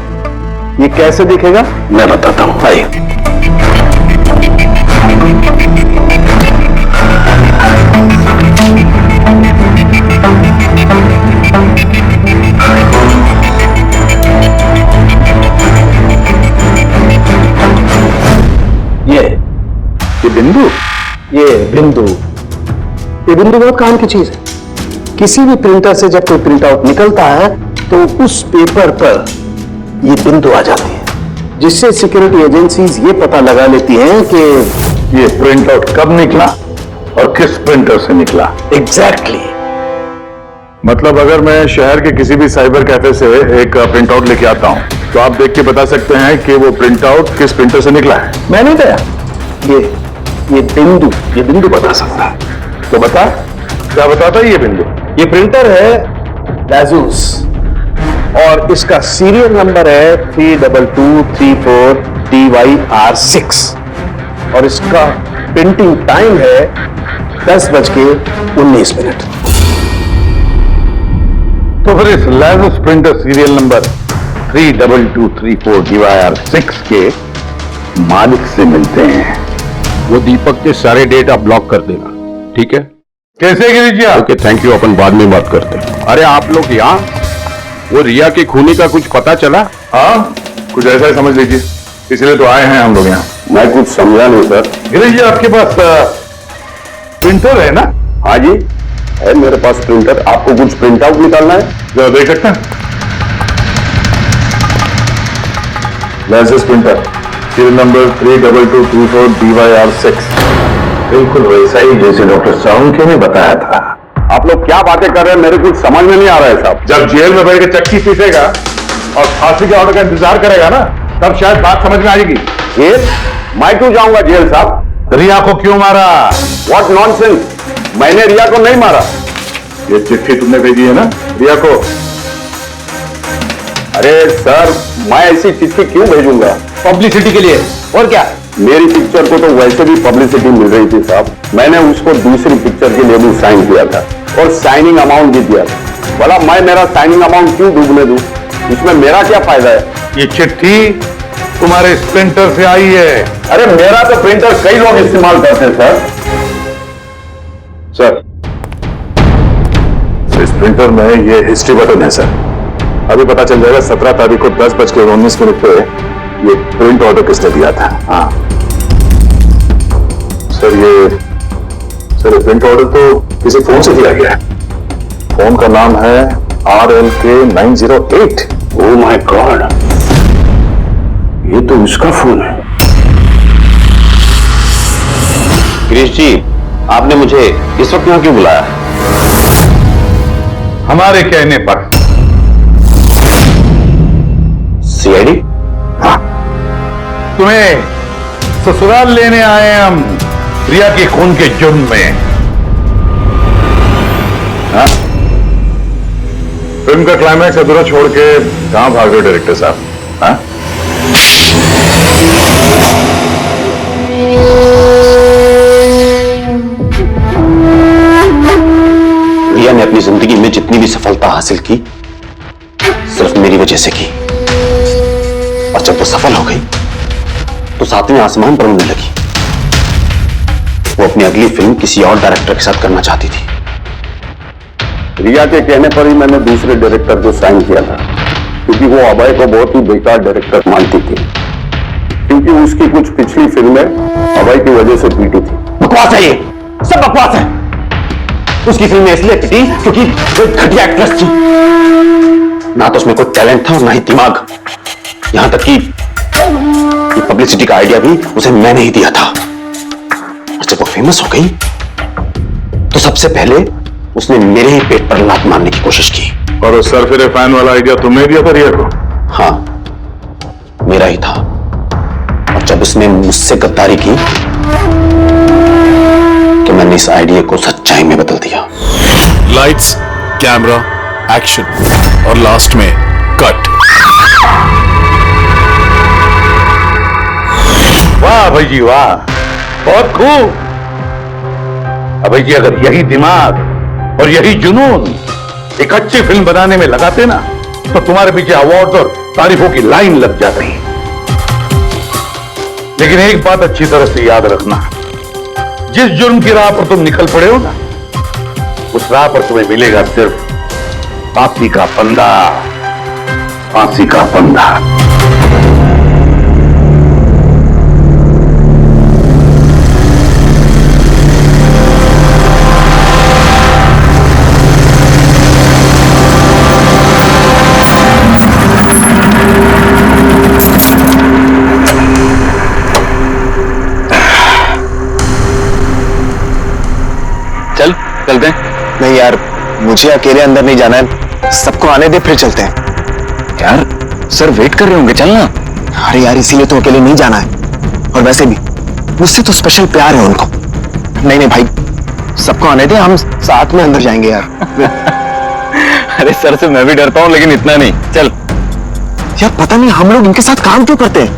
ये कैसे दिखेगा मैं बताता हूं, आइए। ये बिंदु बहुत काम की चीज है। किसी भी प्रिंटर से जब कोई प्रिंट आउट निकलता है तो उस पेपर पर ये बिंदु आ जाती है, जिससे सिक्योरिटी एजेंसीज ये पता लगा लेती हैं कि ये प्रिंट आउट कब निकला और किस प्रिंटर से निकला। एग्जैक्टली। मतलब अगर मैं शहर के किसी भी साइबर कैफे से एक प्रिंट आउट लेके आता हूं तो आप देख के बता सकते हैं कि वो प्रिंट आउट किस प्रिंटर से निकला है? मैं नहीं गया, ये बिंदु बता सकता है। तो बता, क्या बताता है ये बिंदु? ये प्रिंटर है Asus और इसका सीरियल नंबर है 32234 DYR6 और इसका प्रिंटिंग टाइम है 10:19। तो फिर इस Asus printer serial number 32234 DYR6 के मालिक से मिलते हैं। वो दीपक के सारे डेटा ब्लॉक कर देना, ठीक है? कैसे Girish ji? Okay, thank you. अपन बाद में बात करते हैं। अरे आप लोग यहाँ, वो रिया के खूनी का कुछ पता चला? हाँ, कुछ ऐसा ही समझ लीजिए, इसलिए तो आए हैं हम लोग यहाँ। मैं कुछ समझा नहीं सर। गिरीश जी, आपके पास प्रिंटर है ना? हाँ जी है, मेरे पास प्रिंटर। आपको कुछ प्रिंट आउट निकालना है? जरा देख सकते हैं? Asus printer serial number 32234 DYR6, बिल्कुल वैसा ही जैसे डॉक्टर सावंत ने बताया था। आप लोग क्या बातें कर रहे हैं, मेरे कुछ समझ में नहीं आ रहा है साहब। जब जेल में बैठ के चक्की पीटेगा और फांसी के ऑर्डर का इंतजार करेगा ना, तब शायद बात समझ में आएगी। जेल? मैं क्यों जाऊंगा जेल साहब? रिया को क्यों मारा? व्हाट नॉनसेंस, मैंने रिया को नहीं मारा। ये चिट्ठी तुमने भेजी है ना रिया को? अरे सर, मैं ऐसी चिट्ठी क्यों भेजूंगा? पब्लिसिटी के लिए, और क्या? मेरी पिक्चर को तो वैसे भी पब्लिसिटी मिल रही थी साहब। मैंने उसको दूसरी पिक्चर के लिए भी साइन किया था और साइनिंग अमाउंट भी दिया था। भला मैं मेरा साइनिंग अमाउंट क्यों डूबने दूं? इसमें मेरा क्या फायदा है? ये चिट्ठी तुम्हारे प्रिंटर से आई है। अरे मेरा तो प्रिंटर कई लोग इस्तेमाल करते हैं सर। इस प्रिंटर में ये हिस्ट्री बटन है सर। अभी पता चल जाएगा 17 तारीख को 10:19 पे ये प्रिंट ऑर्डर किसने दिया था। हाँ सर, ये प्रिंट ऑर्डर तो किसी फोन से दिया गया है। फोन का नाम है RLK 908। ओह माय गॉड, ये तो उसका फोन है। गिरीश जी, आपने मुझे इस वक्त यहाँ क्यों बुलाया? हमारे कहने पर। CID? हाँ, तुम्हें ससुराल लेने आए हैं हम रिया के खून के जुर्म में। हाँ? फिल्म का क्लाइमैक्स अधूरा छोड़ के कहां भाग रहे डायरेक्टर साहब? हाँ? रिया ने अपनी जिंदगी में जितनी भी सफलता हासिल की सिर्फ मेरी वजह से की, और जब वो सफल हो गई तो सातवें आसमान पर उड़ने लगी। वो अपनी अगली फिल्म किसी और डायरेक्टर के साथ करना चाहती थी। रिया के कहने पर ही मैंने दूसरे डायरेक्टर को साइन किया था, क्योंकि वो अभय को बहुत ही बेकार डायरेक्टर मानती थी, क्योंकि उसकी कुछ पिछली फिल्में अभय की वजह से पीटी थी। बकवास है, ये सब बकवास है। उसकी फिल्में इसलिए पिटी क्योंकि वो घटिया एक्ट्रेस थी। ना तो उसमें कोई टैलेंट था और ना ही दिमाग। यहां तक कि पब्लिसिटी का आइडिया भी उसे मैंने ही दिया था। और जब वो फेमस हो गई तो सबसे पहले उसने मेरे ही पेट पर लात मारने की कोशिश की। और वो सरफिरे फैन वाला आइडिया तुमने दिया था रिया को? हाँ, मेरा ही था। और जब उसने मुझसे गद्दारी की तो मैंने इस आइडिया को सच्चाई में बदल दिया। लाइट्स, कैमरा, एक्शन, और लास्ट में कट। वाह भाई जी वाह, बहुत खूब। अभय जी, अगर यही दिमाग और यही जुनून एक अच्छी फिल्म बनाने में लगाते ना, तो तुम्हारे पीछे अवार्ड और तारीफों की लाइन लग जाती। लेकिन एक बात अच्छी तरह से याद रखना, जिस जुर्म की राह पर तुम निकल पड़े हो ना, उस राह पर तुम्हें मिलेगा सिर्फ फांसी का फंदा, फांसी का फंदा। चल चलते हैं। नहीं यार, मुझे अकेले अंदर नहीं जाना है, सबको आने दे फिर चलते हैं। यार सर वेट कर रहे होंगे, चलना। अरे यार, इसीलिए तो अकेले नहीं जाना है। और वैसे भी मुझसे तो स्पेशल प्यार है उनको। नहीं नहीं भाई, सबको आने दे, हम साथ में अंदर जाएंगे यार। अरे सर से मैं भी डरता हूँ, लेकिन इतना नहीं। चल यार, पता नहीं हम लोग इनके साथ काम क्यों करते हैं।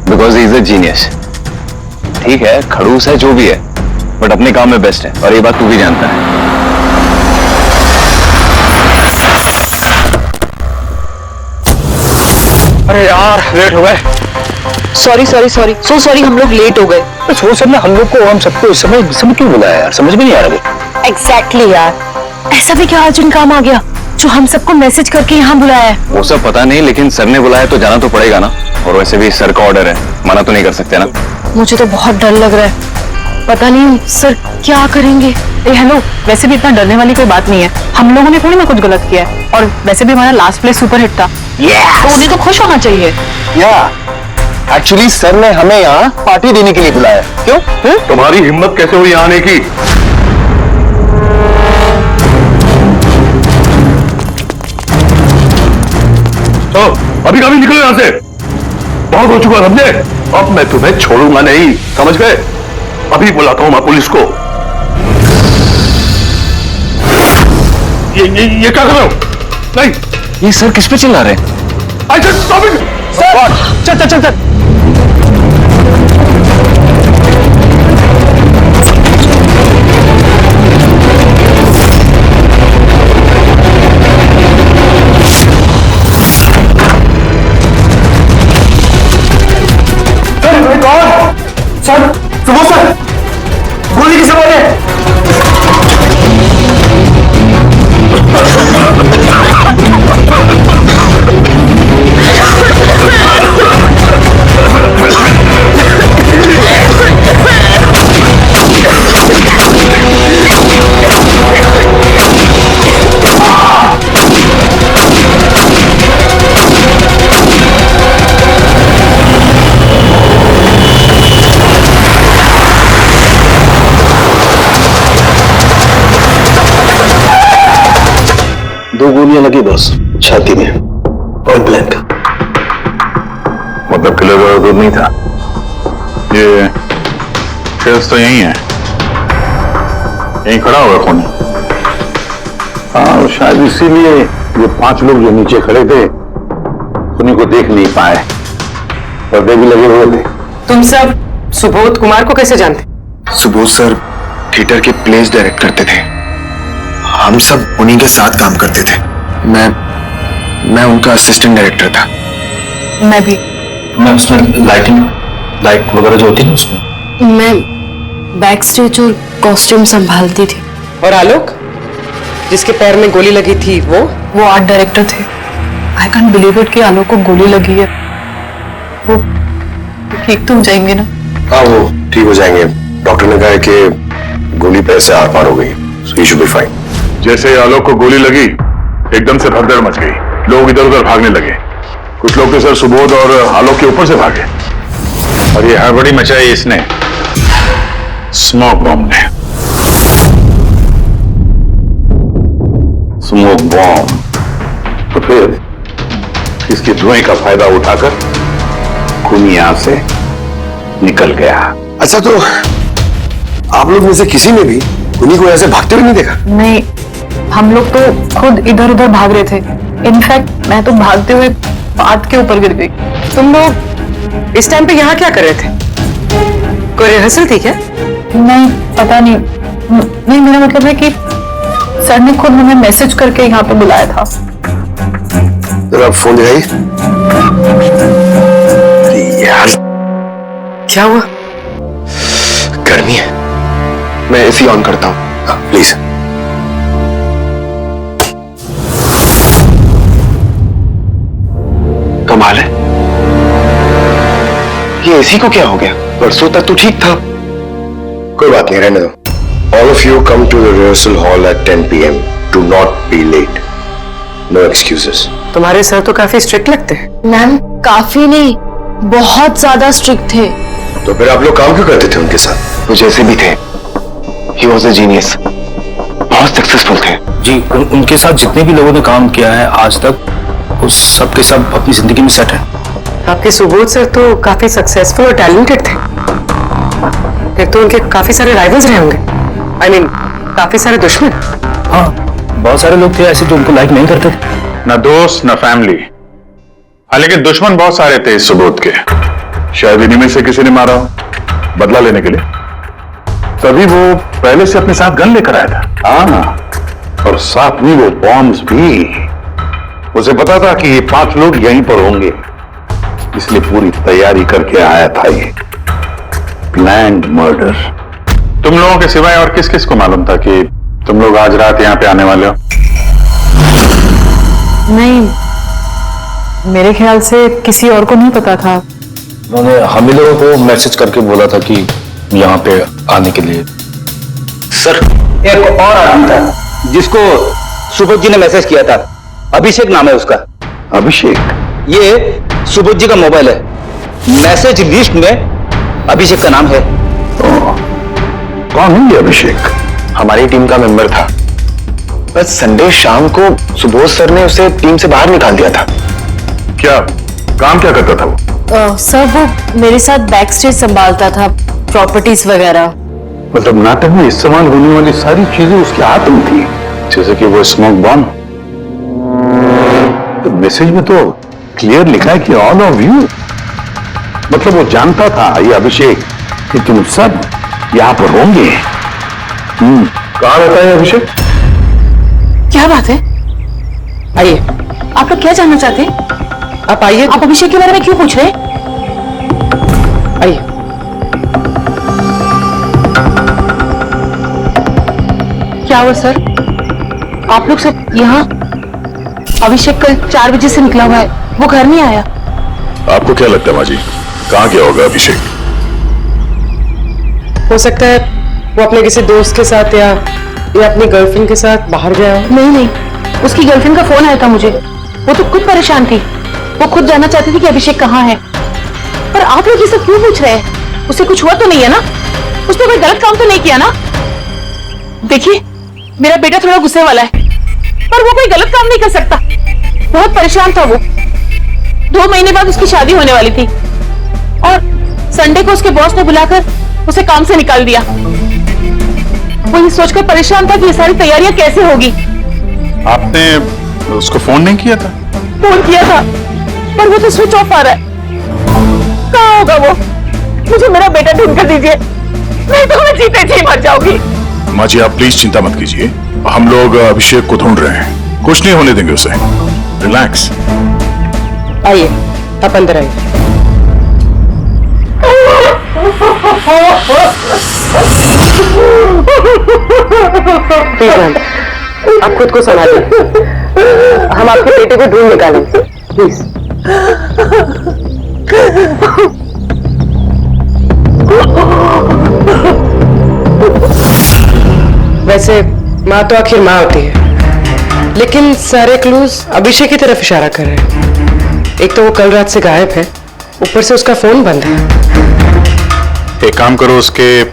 Because he is a genius. ठीक है, खड़ूस है जो भी है, बट अपने काम में बेस्ट है, और ये बात तू भी जानता है। अरे यार लेट हो गए। Sorry sorry sorry, so sorry, हम लोग लेट हो गए। वो सब ना, हम लोग को, हम सबको इस समय क्यों बुलाया यार, समझ में नहीं आ रहा। एग्जैक्टली यार, ऐसा भी क्या अर्जेंट काम आ गया जो हम सबको मैसेज करके यहाँ बुलाया है? वो सब पता नहीं, लेकिन सर ने बुलाया तो जाना तो पड़ेगा ना। और वैसे भी सर का ऑर्डर है, मना तो नहीं कर सकते ना। मुझे तो बहुत डर लग रहा है, पता नहीं सर क्या करेंगे। हेलो, वैसे भी इतना डरने वाली कोई बात नहीं है। हम लोगों ने थोड़ी ना कुछ गलत किया है, और वैसे भी हमारा लास्ट प्ले सुपर हिट था। तो उन्हें तो खुश होना चाहिए। एक्चुअली सर ने हमें यहाँ पार्टी देने के लिए बुलाया। क्यों? तुम्हारी हिम्मत कैसे हुई आने की? तो अभी कभी निकलो यहां से, बहुत हो चुका समझे। अब मैं तुम्हें छोड़ूंगा नहीं, समझ गए? अभी बुलाता हूं मैं पुलिस को। ये क्या कर रहे हो? नहीं, ये सर किस पे चिल्ला रहे हैं? I said stop it! चल चल चल चल। सर, सुबह सर, गोली किसे मारे? दो गोलियां लगी बस, छाती में, पॉइंट ब्लैंक। मतलब किलो का दूर नहीं था। ये शेल्स तो यही है, यहीं खड़ा हुआ कौन? हाँ, शायद इसीलिए ये 5 लोग जो नीचे खड़े थे उन्हीं को देख नहीं पाए, पर्दे भी लगे हुए थे। तुम सब सुबोध कुमार को कैसे जानते? सुबोध सर थिएटर के प्लेस डायरेक्ट करते थे, हम सब उन्हीं के साथ काम करते थे। मैं उनका असिस्टेंट डायरेक्टर था। मैं भी। मैं उसमें लाइट वगैरह जो होती है उसमें मैं बैक स्टेज और कॉस्ट्यूम संभालती थी। और आलोक, जिसके पैर में गोली लगी थी, वो आर्ट डायरेक्टर थे। आई कैंट बिलीव इट कि आलोक को गोली लगी है। वो ठीक तो हो जाएंगे ना? हाँ, वो ठीक हो जाएंगे। डॉक्टर ने कहा है कि गोली पैर से आर पार हो गई, सो ही शुड बी फाइन। जैसे आलोक को गोली लगी, एकदम से भगदड़ मच गई, लोग इधर उधर भागने लगे। कुछ लोग तो सर सुबोध और आलोक के ऊपर से भागे, और ये हड़बड़ी मचाई इसने, स्मोक बॉम्ब ने। Smoke bomb? तो फिर इसके धुएं का फायदा उठाकर खूनी यहां से निकल गया। अच्छा, तो आप लोग में से किसी ने भी उन्हीं को ऐसे भागते हुए नहीं देखा? नहीं, हम लोग तो खुद इधर उधर भाग रहे थे। इनफैक्ट मैं तो भागते हुए बात के ऊपर गिर गई। तुम लोग इस टाइम पे यहाँ क्या कर रहे थे? कोई रिहर्सल थी क्या? नहीं, पता नहीं। नहीं, मेरा मतलब है कि सर ने खुद हमें मैसेज करके यहाँ पे बुलाया था। जरा फोन दिखाइए। अरे यार, क्या हुआ? गर्मी है, मैं एसी ऑन करता हूँ, प्लीज। कमाल है, ये एसी को क्या हो गया? परसों तक तो ठीक था। कोई बात नहीं, रहने दो। All of you come to the rehearsal hall at 10 p.m. Do not be late. No excuses. तुम्हारे सर तो काफी स्ट्रिक्ट लगते हैं। मैम, काफी नहीं, बहुत ज्यादा स्ट्रिक्ट थे। तो फिर आप लोग काम क्यों करते थे उनके साथ? वो जैसे भी थे, he was a genius. बहुत सक्सेसफुल थे। जी, उनके साथ जितने भी लोगों ने काम किया है आज तक, उस सब के सब अपनी जिंदगी में सेट है। आपके सुबोध सर तो काफी सक्सेसफुल और टैलेंटेड थे, फिर तो उनके काफी सारे राइवल्स रहे होंगे। I mean, काफी सारे दुश्मन। हाँ, बहुत सारे लोग थे ऐसे जो उनको लाइक नहीं करते थे। ना दोस्त ना फैमिली, हाँ, लेकिन दुश्मन बहुत सारे थे इस सुबोध के। शायद इन्हीं में से किसी ने मारा हो, बदला लेने के लिए। तभी वो पहले से अपने साथ गन लेकर आया था। हाँ, और साथ में वो बॉम्ब्स भी। उसे पता था कि ये 5 लोग यहीं पर होंगे, इसलिए पूरी तैयारी करके आया था। ये प्लान्ड मर्डर। तुम लोगों के सिवाय और किस किस को मालूम था कि तुम लोग आज रात यहाँ पे आने वाले हो? नहीं, मेरे ख्याल से किसी और को नहीं पता था। उन्होंने हम ही लोगों को मैसेज करके बोला था कि यहाँ पे आने के लिए। सर, एक और आदमी था जिसको सुबोध जी ने मैसेज किया था। अभिषेक नाम है उसका। अभिषेक? ये सुबोध जी का मोबाइल है, मैसेज लिस्ट में अभिषेक का नाम है। कौन है ये अभिषेक? हमारी टीम का मेंबर था, बस संडे शाम को सुबोध सर ने उसे टीम से बाहर निकाल दिया था। क्या काम क्या करता था वो? सर, वो मेरे साथ बैक स्टेज संभालता था, प्रॉपर्टीज वगैरह। मतलब नाटक में इस्तेमाल होने वाली सारी चीजें उसके हाथ में थी, जैसे कि वो स्मोक बॉम्ब। तो मैसेज में तो क्लियर लिखा है कि ऑल ऑफ यू। मतलब वो जानता था, ये अभिषेक, कि तुम सब यहां पर होंगे। कहाँ रहता है अभिषेक? क्या बात है? आइए, आप लोग क्या जानना चाहते हैं? आप आइए। आप अभिषेक के बारे में क्यों पूछ रहे हैं? आइए। क्या हुआ सर? आप लोग सब यहाँ? अभिषेक कल 4 बजे से निकला हुआ है, वो घर नहीं आया। आपको क्या लगता है माँ जी, कहाँ गया होगा अभिषेक? हो सकता है वो अपने किसी दोस्त के साथ या अपनी गर्लफ्रेंड के साथ बाहर गया हो। नहीं, उसकी गर्लफ्रेंड का फोन आया था मुझे। वो तो खुद परेशान थी, वो खुद जानना चाहती थी कि अभिषेक कहाँ है। पर आप लोग ये सब क्यों पूछ रहे हैं? उसे कुछ हुआ तो नहीं है ना? उसने कोई गलत काम तो नहीं किया ना? देखिए, मेरा बेटा थोड़ा गुस्से वाला है, पर वो कोई गलत काम नहीं कर सकता। बहुत परेशान था वो। 2 महीने बाद उसकी शादी होने वाली थी, और संडे को उसके बॉस ने बुलाकर उसे काम से निकाल दिया। वो ये सोचकर परेशान था कि ये सारी तैयारियां कैसे होगी। आपने उसको फोन नहीं किया था? फोन किया था पर वो तो स्विच ऑफ आ रहा है। कहाँ होगा वो? मुझे मेरा बेटा ढूंढ कर दीजिए, नहीं तो मैं जीते जी मर जाऊंगी। माँ जी आप प्लीज चिंता मत कीजिए, हम लोग अभिषेक को ढूंढ रहे हैं, कुछ नहीं होने देंगे उसे। रिलैक्स। आइए आप अंदर आइए। प्लीज मैम, आप खुद को संभालिए, हम आपके बेटे को ढूंढ निकालेंगे, प्लीज। वैसे माँ तो आखिर माँ होती है, लेकिन सारे क्लूज अभिषेक की तरफ इशारा कर रहे हैं। एक तो वो कल रात से गायब है, ऊपर से उसका फोन बंद है। एक काम करो, उसके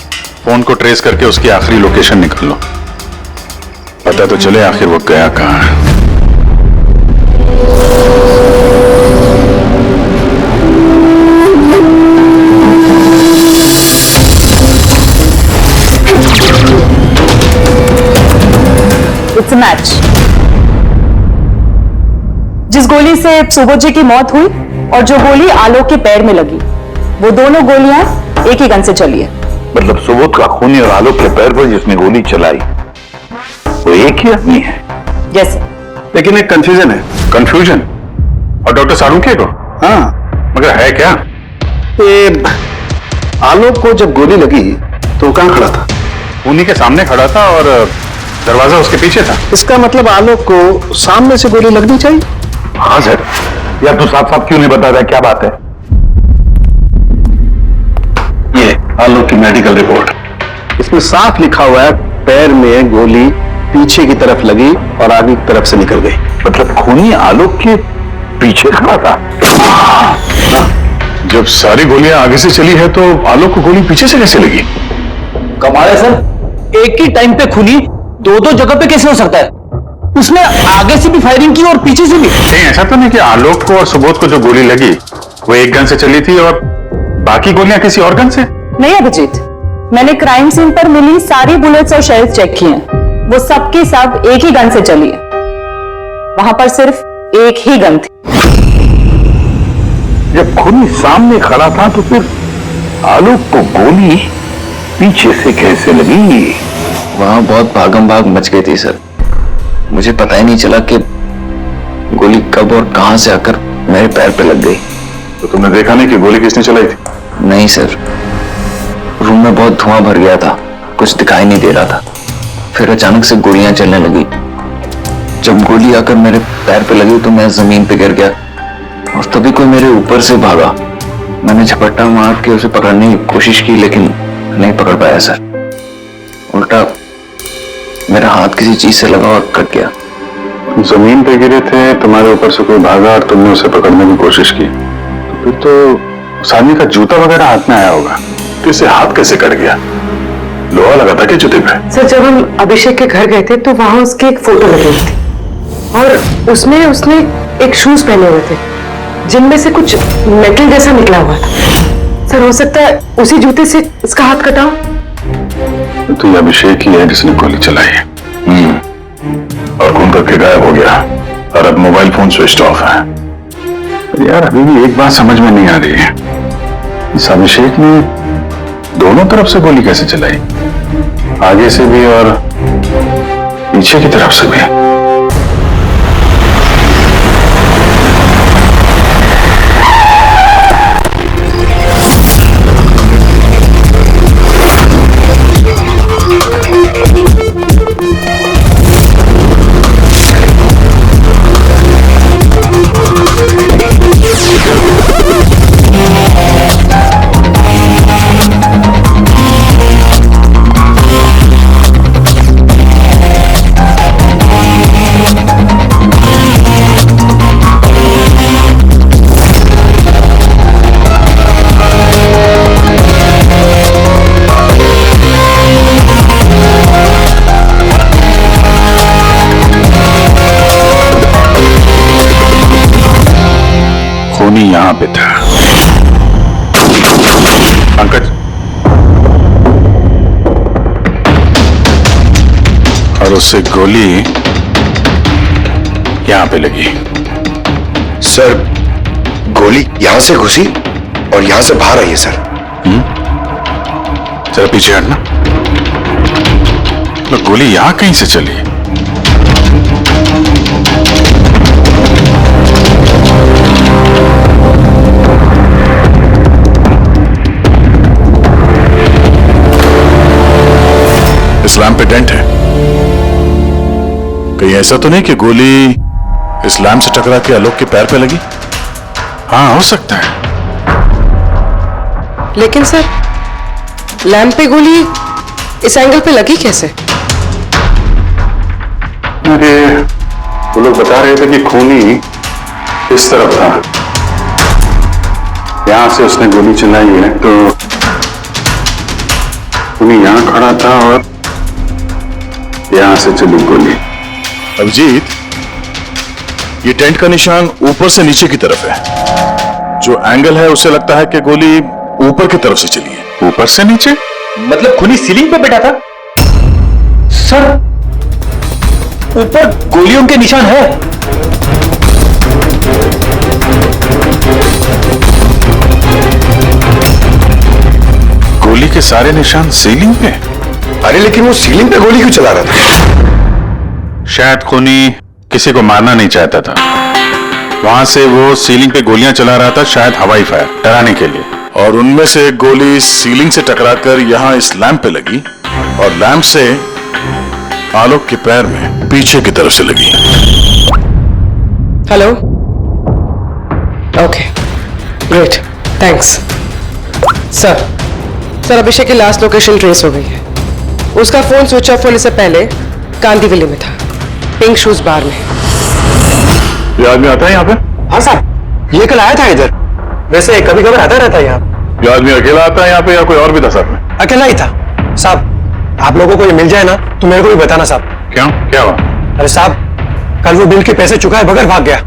फोन को ट्रेस करके उसकी आखिरी लोकेशन निकाल लो, पता तो चले आखिर वो गया कहाँ है। It's a match. जिस गोली से सुबोध जी की मौत हुई और जो गोली आलोक के पैर में लगी, वो दोनों गोलियां एक ही गन से चली है। मतलब सुबोध का खूनी और आलोक के पैर पर जिसने गोली चलाई वो एक ही आदमी है? यस। लेकिन एक कंफ्यूजन है। कंफ्यूजन? और डॉक्टर सालुंखे को? हाँ, मगर है क्या? ये आलोक को जब गोली लगी तो वो कहाँ खड़ा था? खूनी के सामने खड़ा था और दरवाजा उसके पीछे था। इसका मतलब आलोक को सामने से गोली लगनी चाहिए। हाँ सर, यार तू साफ साफ क्यों नहीं बता रहा, क्या बात है? ये आलोक की मेडिकल रिपोर्ट, इसमें साफ लिखा हुआ है पैर में गोली पीछे की तरफ लगी और आगे की तरफ से निकल गई। मतलब खूनी आलोक के पीछे खड़ा था? जब सारी गोलियां आगे से चली है तो आलोक को गोली पीछे से कैसे लगी? कमाल है सर, एक ही टाइम पे खूनी दो दो जगह पे कैसे हो सकता है? उसने आगे से भी फायरिंग की और पीछे से भी। नहीं, ऐसा तो नहीं कि आलोक को और सुबोध को जो गोली लगी वो एक गन से चली थी और बाकी गोलियां किसी और गन से? नहीं अभिजीत, मैंने क्राइम सीन पर मिली सारी बुलेट्स और शेल्स चेक किए हैं, वो सब की सब एक ही गन से चली है। वहां पर सिर्फ एक ही गन थी। जब खूनी सामने खड़ा था तो फिर आलोक को गोली पीछे से कैसे लगी? वहां बहुत भागम भाग मच गई थी सर, मुझे पता ही नहीं चला कि गोली कब और कहां से आकर मेरे पैर पे लग गई। तो तुमने देखा नहीं कि गोली किसने चलाई थी? नहीं सर, रूम में बहुत धुआं भर गया था, कुछ दिखाई नहीं दे रहा था। फिर अचानक से गोलियां चलने लगी। जब गोली आकर मेरे पैर पे लगी तो मैं जमीन पे गिर गया और तभी कोई मेरे ऊपर से भागा। मैंने झपट्टा मार के उसे पकड़ने की कोशिश की लेकिन नहीं पकड़ पाया सर। उल्टा मेरा हाथ किसी चीज से लगा और कट गया। जमीन पे गिरे थे, तुम्हारे ऊपर से कोई भागा और तुमने उसे पकड़ने की कोशिश की, तो फिर तो उस आदमी का जूता वगैरह हाथ में आया होगा, तो इसे हाथ कैसे कट गया? लोहा लगा था क्या जूते पे? सर जब हम अभिषेक के घर गए थे तो वहां उसकी एक फोटो लगी हुई थी और उसमें उसने एक शूज पहने हुए थे जिनमें से कुछ मेटल जैसा निकला हुआ था। सर हो सकता है उसी जूते से इसका हाथ कटा हो। तो ये अभिषेक ही है जिसने गोली चलाई है। और खून करके गायब हो गया और अब मोबाइल फोन स्विच ऑफ है। यार अभी भी एक बात समझ में नहीं आ रही है, इस अभिषेक ने दोनों तरफ से गोली कैसे चलाई? आगे से भी और पीछे की तरफ से भी। खूनी यहां पे था। उसे गोली यहां पे लगी। सर गोली यहां से घुसी और यहां से बाहर आई है सर। जरा पीछे हटना। तो गोली यहां कहीं से चली है? इस लैम्प पे डेंट है। कहीं ऐसा तो नहीं कि गोली इस लैम्प से टकरा के आलोक के पैर पे लगी? हाँ, हो सकता है। लेकिन सर लैंप पे गोली इस एंगल पे लगी कैसे? अरे वो लोग बता रहे थे कि खूनी इस तरफ था। यहां से उसने गोली चलाई है तो खूनी यहां खड़ा था और यहां से चली गोली। अभिजीत, ये टेंट का निशान ऊपर से नीचे की तरफ है। जो एंगल है उससे लगता है कि गोली ऊपर की तरफ से चली है। ऊपर से नीचे मतलब खूनी सीलिंग पे बैठा था? सर ऊपर गोलियों के निशान है। गोली के सारे निशान सीलिंग पे? अरे लेकिन वो सीलिंग पे गोली क्यों चला रहा था? शायद खूनी किसी को मारना नहीं चाहता था। वहां से वो सीलिंग पे गोलियां चला रहा था, शायद हवाई फायर डराने के लिए। और उनमें से एक गोली सीलिंग से टकराकर यहां इस लैंप पे लगी और लैंप से आलोक के पैर में पीछे की तरफ से लगी। Hello, okay, great, thanks. Sir Abhishek की लास्ट लोकेशन ट्रेस हो गई है। उसका फोन स्विच ऑफ होने से पहले कांदीवली में था, पिंक शूज बार में। ये आदमी आता है यहाँ पे? हाँ साहब, ये कल आया था इधर। वैसे कभी कभी आता रहता है यहाँ। ये आदमी अकेला आता है यहाँ पे या कोई और भी था साथ में? अकेला ही था साहब। आप लोगों को ये मिल जाए ना तो मेरे को भी बताना साहब। क्यों, क्या हुआ? अरे साहब, कल वो बिल के पैसे चुकाए बगैर भाग गया।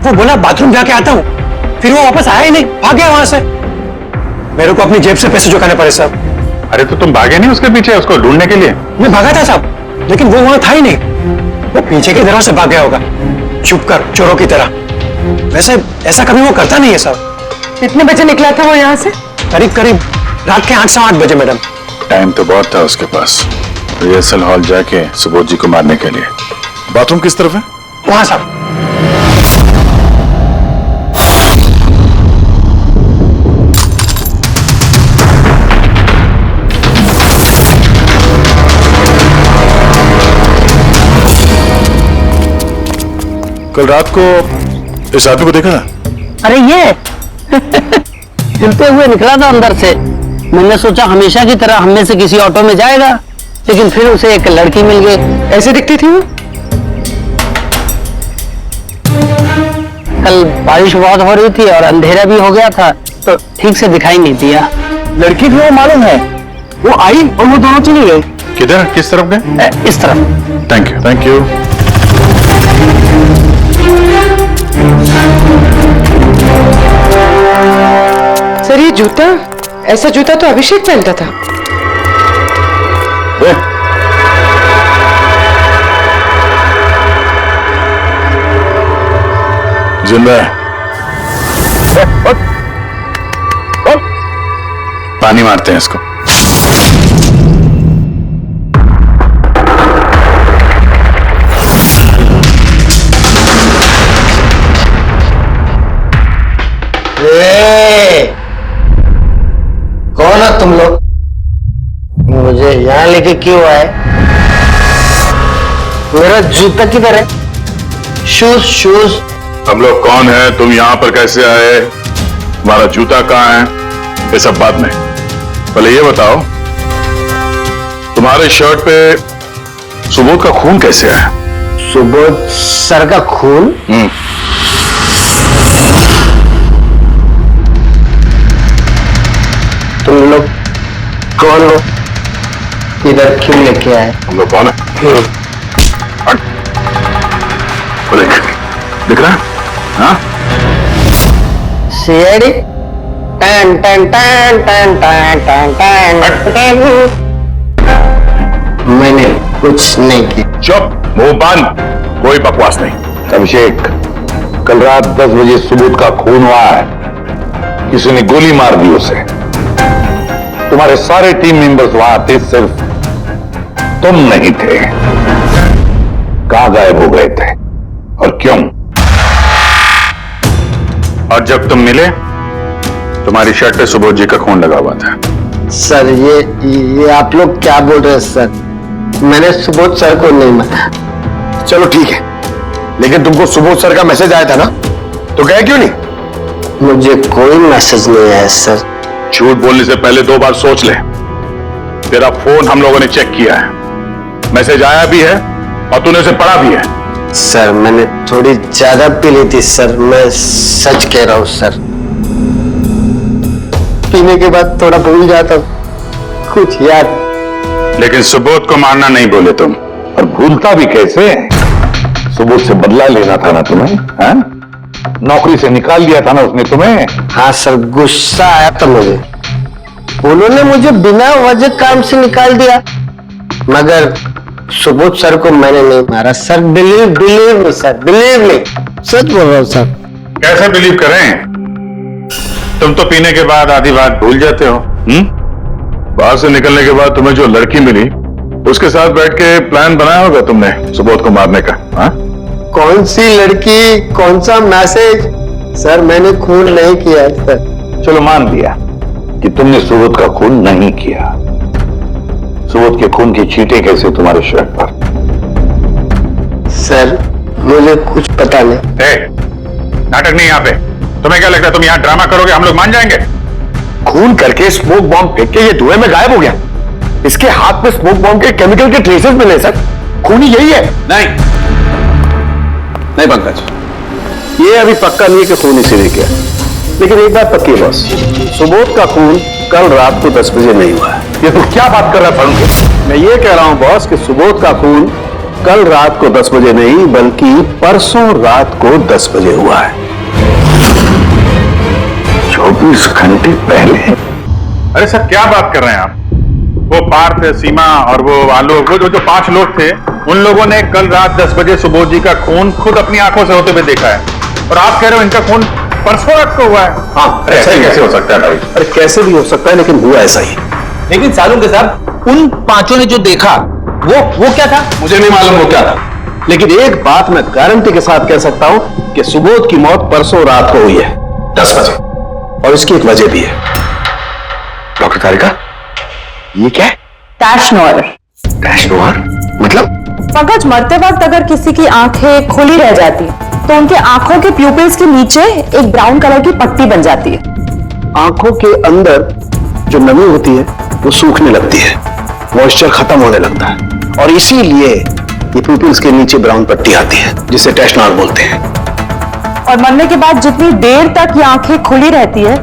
वो बोला बाथरूम जाके आता हूँ, फिर वो वापस आया ही नहीं, भाग गया वहां से। मेरे को अपनी जेब से पैसे चुकाने पड़े साहब। अरे तो तुम भागे नहीं उसके पीछे उसको ढूंढने के लिए? मैं भागा था साहब, लेकिन वो वहां था ही नहीं। वो पीछे की तरफ से भाग गया होगा, छुप कर, चोरों की तरह। वैसे ऐसा कभी वो करता नहीं है साहब। कितने बजे निकला था वो यहाँ से? करीब करीब रात के 8 सवा 8 बजे मैडम। टाइम तो बहुत था उसके पास रिहर्सल हॉल जाके सुबोध जी को मारने के लिए। बाथरूम किस तरफ है? वहां साहब। कल रात को इस आदमी को देखा था? अरे ये हिलते हुए निकला था अंदर से। मैंने सोचा हमेशा की तरह हम में से किसी ऑटो में जाएगा, लेकिन फिर उसे एक लड़की मिल गई। ऐसे दिखती थी वो? कल बारिश बहुत हो रही थी और अंधेरा भी हो गया था तो ठीक से दिखाई नहीं दिया। लड़की भी वो मालूम है, वो आई और वो दोनों चले गए। किधर, किस तरफ गए? इस तरफ। Thank you, thank you. Sir ये जूता, ऐसा जूता तो अभिषेक पहनता था। जिंदा है। पानी मारते हैं इसको। कौन है तुम लोग? मुझे यहाँ लेके क्यों आए? मेरा जूता किधर है? Shoes shoes. हम लोग कौन है, तुम यहाँ पर कैसे आए, तुम्हारा जूता कहाँ है, ये सब बात नहीं। पहले ये बताओ, तुम्हारे शर्ट पे सुबोध का खून कैसे आया? सुबोध सर का खून? तुम लोग कौन हो? इधर क्यों लेके आए? हम लोग कौन है? दिख रहा है? हाँ? सीआईडी? टन टन टन टन टन टन टन। मैंने कुछ नहीं की। चुप, मुंह बंद, कोई बकवास नहीं। अभिषेक, कल रात 10 बजे सुबोध का खून हुआ है। किसी ने गोली मार दी उसे। तुम्हारे सारे टीम मेंबर्स वहां थे, सिर्फ तुम नहीं थे। कहां गायब हो गए थे और क्यों? और जब तुम मिले, तुम्हारी शर्ट पे सुबोध जी का खून लगा हुआ था। सर ये आप लोग क्या बोल रहे हैं सर? मैंने सुबोध सर को नहीं मारा। चलो ठीक है, लेकिन तुमको सुबोध सर का मैसेज आया था ना, तो गए क्यों नहीं? मुझे कोई मैसेज नहीं आया सर। झूठ बोलने से पहले 2 बार सोच ले। तेरा फोन हम लोगों ने चेक किया है, मैसेज आया भी है और तूने उसे पढ़ा भी है। सर मैंने थोड़ी ज्यादा पी ली थी सर, मैं सच कह रहा हूं सर। पीने के बाद थोड़ा भूल जाता कुछ याद। लेकिन सुबोध को मारना नहीं बोले तुम। और भूलता भी कैसे? सुबोध से बदला लेना था ना तुम्हें, हाँ? नौकरी से निकाल दिया था ना उसने तुम्हें। हाँ सर, गुस्सा आया था मुझे। उन्होंने मुझे बिना वजह काम से निकाल दिया, मगर सुबोध सर को मैंने नहीं मारा sir. Believe me sir, believe me, सच बोल रहा हूँ सर। कैसे बिलीव करें? तुम तो पीने के बाद आधी बात भूल जाते हो। बाहर से निकलने के बाद तुम्हें जो लड़की मिली, उसके साथ बैठ के प्लान बनाया होगा तुमने सुबोध को मारने का। हाँ? कौन सी लड़की, कौन सा मैसेज? सर मैंने खून नहीं किया सर। चलो मान लिया कि तुमने सुबोध का खून नहीं किया। सुबोध के खून की चींटे कैसे तुम्हारे शर्ट पर? सर मुझे कुछ पता नहीं। नाटक नहीं यहाँ पे। तुम्हें क्या लगता है तुम यहाँ ड्रामा करोगे, हम लोग मान जाएंगे? खून करके स्मोक बॉम्ब फेंक के ये धुएं में गायब हो गया। इसके हाथ में स्मोक बॉम्ब के केमिकल के ट्रेसेस मिले सर। खूनी यही है। नहीं पंकज, ये अभी पक्का नहीं है कि खून इसी ने किया, लेकिन एक बात पक्की है बॉस, सुबोध का खून कल रात को 10 बजे नहीं हुआ है। ये तो क्या बात कर रहा है? मैं ये कह रहा हूं बॉस कि सुबोध का खून कल रात को 10 बजे नहीं, बल्कि परसों रात को 10 बजे हुआ है। 24 घंटे पहले? अरे सर क्या बात कर रहे हैं आप? वो पार्थ, सीमा और वो आलोक, वो जो 5 लोग थे, उन लोगों ने कल रात 10 बजे सुबोध जी का खून खुद अपनी आंखों से होते हुए देखा है, और आप कह रहे हो इनका खून परसों रात को हुआ है? हाँ, ऐसा ही कैसे हो सकता है भाई? अरे कैसे भी हो सकता है, लेकिन हुआ ऐसा ही। लेकिन सालुंके साहब, उन 5 ने जो देखा वो क्या था? मुझे नहीं मालूम वो क्या था, लेकिन एक बात मैं गारंटी के साथ कह सकता हूं कि सुबोध की मौत परसों रात को हुई है 10 बजे, और इसकी एक वजह भी है। डॉक्टर तारिका, ये क्या है? टैश नोयर। टैश नोयर मतलब? पंकज, मरते वक्त अगर किसी की आंखें खुली रह जाती तो उनके आंखों के प्यूपिल्स के नीचे एक ब्राउन कलर की पट्टी बन जाती है। आंखों के अंदर जो नमी होती है वो सूखने लगती है, मॉइस्चर खत्म होने लगता है, और इसीलिए ये प्यूपिल्स के नीचे ब्राउन पट्टी आती है, जिसे टैश नोयर बोलते हैं। और मरने के बाद जितनी देर तक ये आंखें खुली रहती है,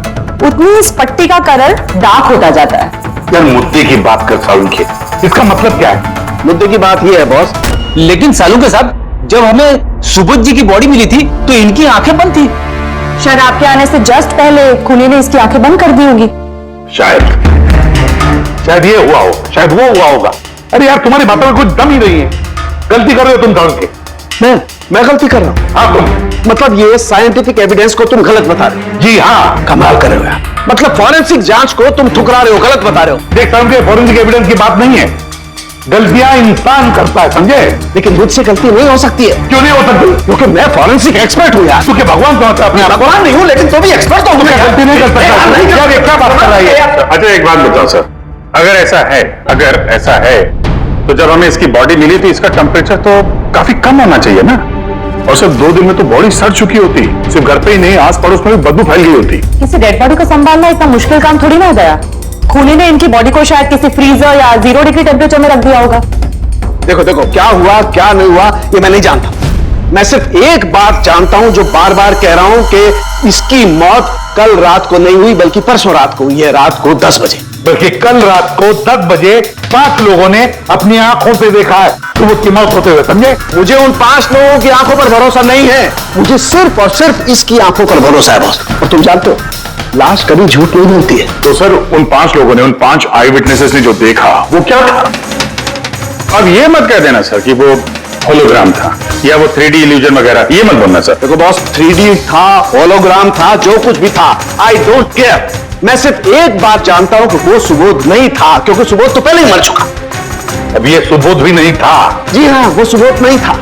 उतनी इस पट्टी का कलर डार्क होता जाता है। यार मुद्दे की बात कर सालुंके, इसका मतलब क्या है? मुद्दे की बात यह है बॉस, लेकिन सालुंके साहब, जब हमें सुबोध जी की बॉडी मिली थी तो इनकी आंखें बंद थी। शायद आपके आने से जस्ट पहले खूनी ने इसकी आंखें बंद कर दी होगी। शायद ये हुआ हो, शायद वो हुआ होगा। अरे यार तुम्हारी बातों में कुछ दम ही नहीं है। गलती कर रहे हो तुम सालुंके। मैं गलती कर रहा हूं? हाँ तुम। मतलब ये साइंटिफिक एविडेंस को तुम गलत बता रहे हो? जी हाँ। कमाल कर रहे हो यार। मतलब फॉरेंसिक जांच को तुम ठुकरा रहे हो, गलत बता रहे हो। देख सालुंके, फॉरेंसिक एविडेंस की बात नहीं है, गलतियां इंसान करता है, समझे? लेकिन मुझसे गलती नहीं हो सकती है। क्यों नहीं हो सकती? क्योंकि मैं फॉरेंसिक एक्सपर्ट हूं यार। तू क्या भगवान कहता है अपने आप? भगवान नहीं हूं, लेकिन तो भी एक्सपर्ट तो हूं। गलती नहीं कर सकता यार, ये क्या बात कर रहा है? अच्छा एक बात बताओ सर, अगर ऐसा है तो जब हमें इसकी बॉडी मिली थी, इसका टेम्परेचर तो काफी कम होना चाहिए ना, और सिर्फ 2 दिन में तो बॉडी सड़ चुकी होती। सिर्फ घर पे ही नहीं, आस पड़ोस में भी बदबू फैल गई होती। किसी डेड बॉडी को संभालना इतना मुश्किल काम थोड़ी ना हो गया। खूनी ने इनकी बॉडी को शायद किसी फ्रीजर या 0 डिग्री टेम्परेचर में रख दिया होगा। देखो क्या हुआ क्या नहीं हुआ ये मैं नहीं जानता। मैं सिर्फ एक बात जानता हूं, जो बार बार कह रहा हूं, कि इसकी मौत कल रात को नहीं हुई, बल्कि परसों रात को हुई है, रात को 10 बजे। बल्कि कल रात को 10 बजे 5 लोगों ने अपनी आंखों से देखा है सुबोध की मौत होते हुए, समझे? मुझे उन 5 लोगों की आंखों पर भरोसा नहीं है, मुझे सिर्फ और सिर्फ इसकी आंखों पर भरोसा है बॉस। और तुम जानते हो लाश कभी झूठ नहीं बोलती है। तो सर उन 5 लोगों ने, उन 5 आई विटनेसेस ने जो देखा वो क्या था? अब ये मत कह देना सर कि वो होलोग्राम था या वो 3D इल्यूजन वगैरह, ये मत बोलना सर। देखो बॉस, 3D था, होलोग्राम था, जो कुछ भी था, आई डोंट केयर। मैं सिर्फ एक बात जानता हूं कि वो सुबोध नहीं था, क्योंकि सुबोध तो पहले ही मर चुका। अब ये सुबोध भी नहीं था। जी हाँ, वो सुबोध नहीं था,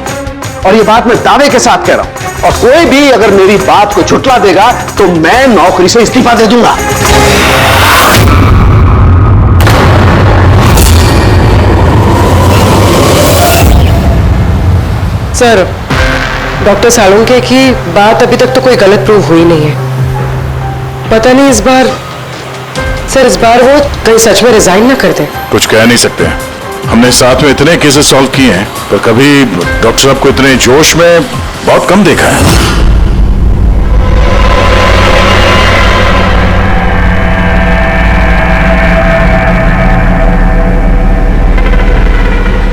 और ये बात मैं दावे के साथ कह रहा हूं। और कोई भी अगर मेरी बात को झुठला देगा तो मैं नौकरी से इस्तीफा दे दूंगा। सर, डॉक्टर सालुंके की बात अभी तक तो कोई गलत प्रूव हुई नहीं है। पता नहीं इस बार वो कहीं सच में रिजाइन ना कर दे। कुछ कह नहीं सकते, हमने साथ में इतने केसेस सॉल्व किए हैं, पर कभी डॉक्टर साहब को इतने जोश में बहुत कम देखा है।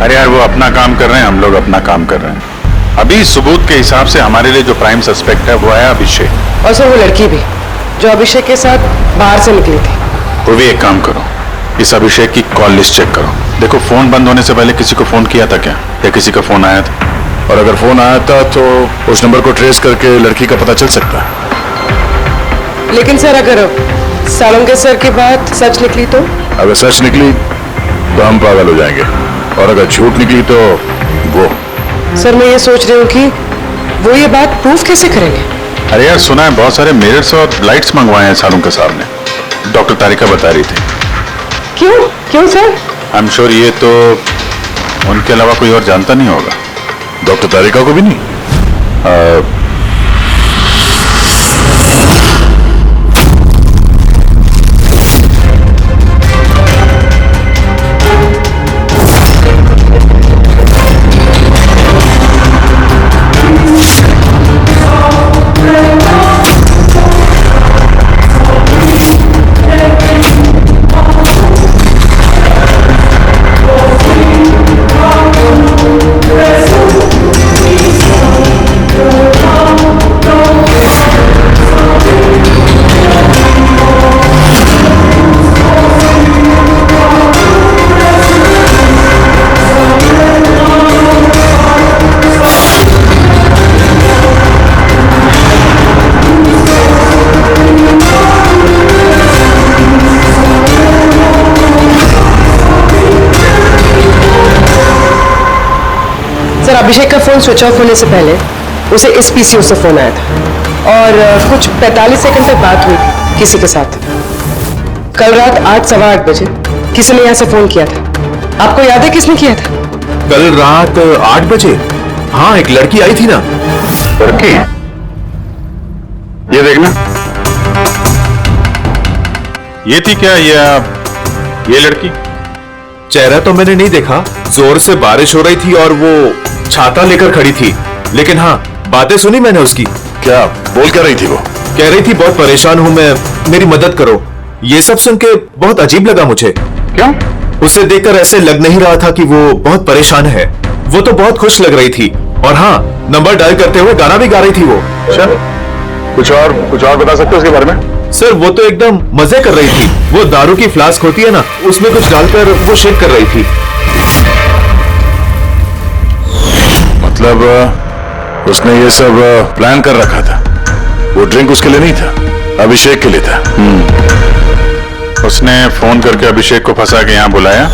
अरे यार, वो अपना काम कर रहे हैं, हम लोग अपना काम कर रहे हैं। अभी सबूत के हिसाब से हमारे लिए जो प्राइम सस्पेक्ट है वो है अभिषेक। और सर वो लड़की भी जो अभिषेक के साथ बाहर से निकली थी। वो भी एक काम करो, इस अभिषेक की कॉल लिस्ट चेक करो। देखो, फोन बंद होने से पहले किसी को फोन किया था क्या, या किसी का फोन आया था? और अगर फोन आया था तो उस नंबर को ट्रेस करके लड़की का पता चल सकता है। लेकिन सर, अगर सालुंके सर की बात सच निकली तो? अगर सच निकली तो हम पागल हो जाएंगे, और अगर झूठ निकली तो वो। सर, मैं ये सोच रही हूँ कि वो ये बात प्रूफ कैसे करेंगे? अरे यार, सुना है बहुत सारे मिरर्स और लाइट्स मंगवाए हैं सालुंके साहब ने, डॉक्टर तारिका बता रही थी। क्यों सर? आई एम श्योर ये तो उनके अलावा कोई और जानता नहीं होगा, डॉक्टर तारिका को भी नहीं। अभिषेक का फोन स्विच ऑफ होने से पहले उसे इस पीसीओ से फोन आया था, और कुछ 45 सेकंड तक बात हुई किसी के साथ। कल रात 8 सवा 8 बजे किसी ने यहाँ से फोन किया था। आपको याद है किसने किया था? कल रात 8 बजे? हाँ, एक लड़की आई थी ना। लड़की? ये देखना, ये थी क्या ये लड़की? चेहरा तो मैंने नहीं देखा, जोर से बारिश हो रही थी और वो छाता लेकर खड़ी थी, लेकिन हाँ, बातें सुनी मैंने उसकी। क्या बोल क्या रही थी वो? कह रही थी बहुत परेशान हूं मैं, मेरी मदद करो। ये सब सुन के बहुत अजीब लगा मुझे। क्यों? उसे देखकर ऐसे लग नहीं रहा था कि वो बहुत परेशान है। वो तो बहुत खुश लग रही थी, और हाँ, नंबर डायल करते हुए गाना भी गा रही थी वो। सर, कुछ और बता सकते हो उसके बारे में? सर, वो तो एकदम मजे कर रही थी। वो दारू की फ्लास्क होती है ना, उसमें कुछ डालकर वो शेक कर रही थी। मतलब उसने ये सब प्लान कर रखा था। वो ड्रिंक उसके लिए नहीं था, अभिषेक के लिए था। उसने फोन करके अभिषेक को फंसा के यहाँ बुलाया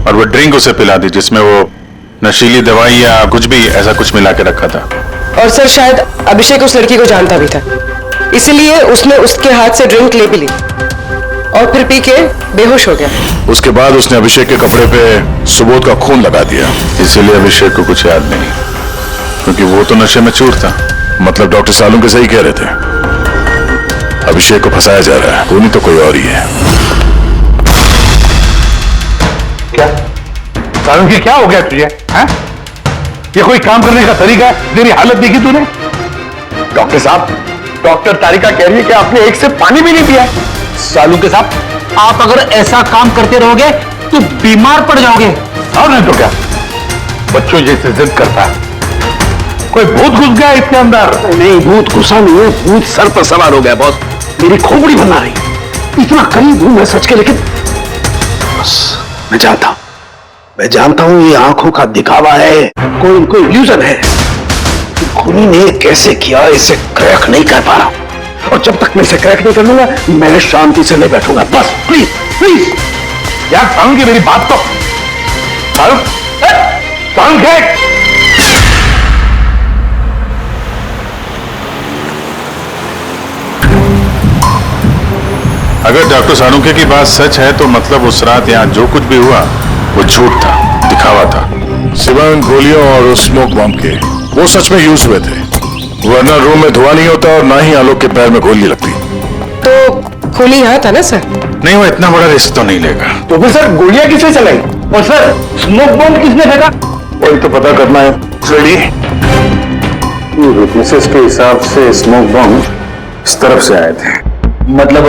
और वो ड्रिंक उसे पिला दी, जिसमें वो नशीली दवाई या कुछ भी ऐसा कुछ मिला के रखा था। और सर, शायद अभिषेक उस लड़की को जानता भी था, इसीलिए उसने उसके हाथ से ड्रिंक ले भी ली और फिर पी के बेहोश हो गया। उसके बाद उसने अभिषेक के कपड़े पे सुबोध का खून लगा दिया, इसीलिए अभिषेक को कुछ याद नहीं, क्योंकि वो तो नशे में चूर था। मतलब डॉक्टर सालुंके सही कह रहे थे, अभिषेक को फंसाया जा रहा है, वो नहीं तो कोई और ही है। क्या सालुंके, क्या हो गया तुझे? हैं? ये कोई काम करने का तरीका है? तेरी हालत देखी तूने? डॉक्टर साहब, डॉक्टर तारिका कह रही है कि आपने एक से पानी भी नहीं पिया। सालुंके साहब, आप अगर ऐसा काम करते रहोगे तो बीमार पड़ जाओगे। और नहीं तो क्या, बच्चों जैसे जिद करता है। कोई भूत घुस गया इसके अंदर? नहीं, भूत घुसा नहीं है, भूत सर पर सवार हो गया बॉस। मेरी खोपड़ी बना रही, इतना करीब हूं मैं सच के, लेकिन बस मैं जानता हूं मैं जानता हूं ये आंखों का दिखावा है, कोई इनको इल्यूजन है। खूनी ने कैसे किया इसे क्रैक नहीं कर पा रहा, और जब तक मैं इसे क्रैक नहीं कर लूंगा मैं शांति से नहीं बैठूंगा। बस प्लीज प्लीज यार सारुण की मेरी बात तो सारुण अगर डॉक्टर सानुके की बात सच है तो मतलब उस रात यहाँ जो कुछ भी हुआ वो झूठ था, दिखावा था। सिवाय उन गोलियों और उस स्मोक बॉम्ब के वो सच में यूज हुए थे, वरना रूम में धुआं नहीं होता और ना ही आलोक के पैर में गोली लगती। तो खूनी यहाँ था ना सर? नहीं, वो इतना बड़ा रिस्क तो नहीं लेगा। तो फिर सर गोलियां किसने चलाई, और सर स्मोक बॉम्ब किसने फेंका, वही तो पता करना है। रेडी? विटनेसेस के हिसाब से स्मोक बॉम्ब इस तरफ से आए थे। मतलब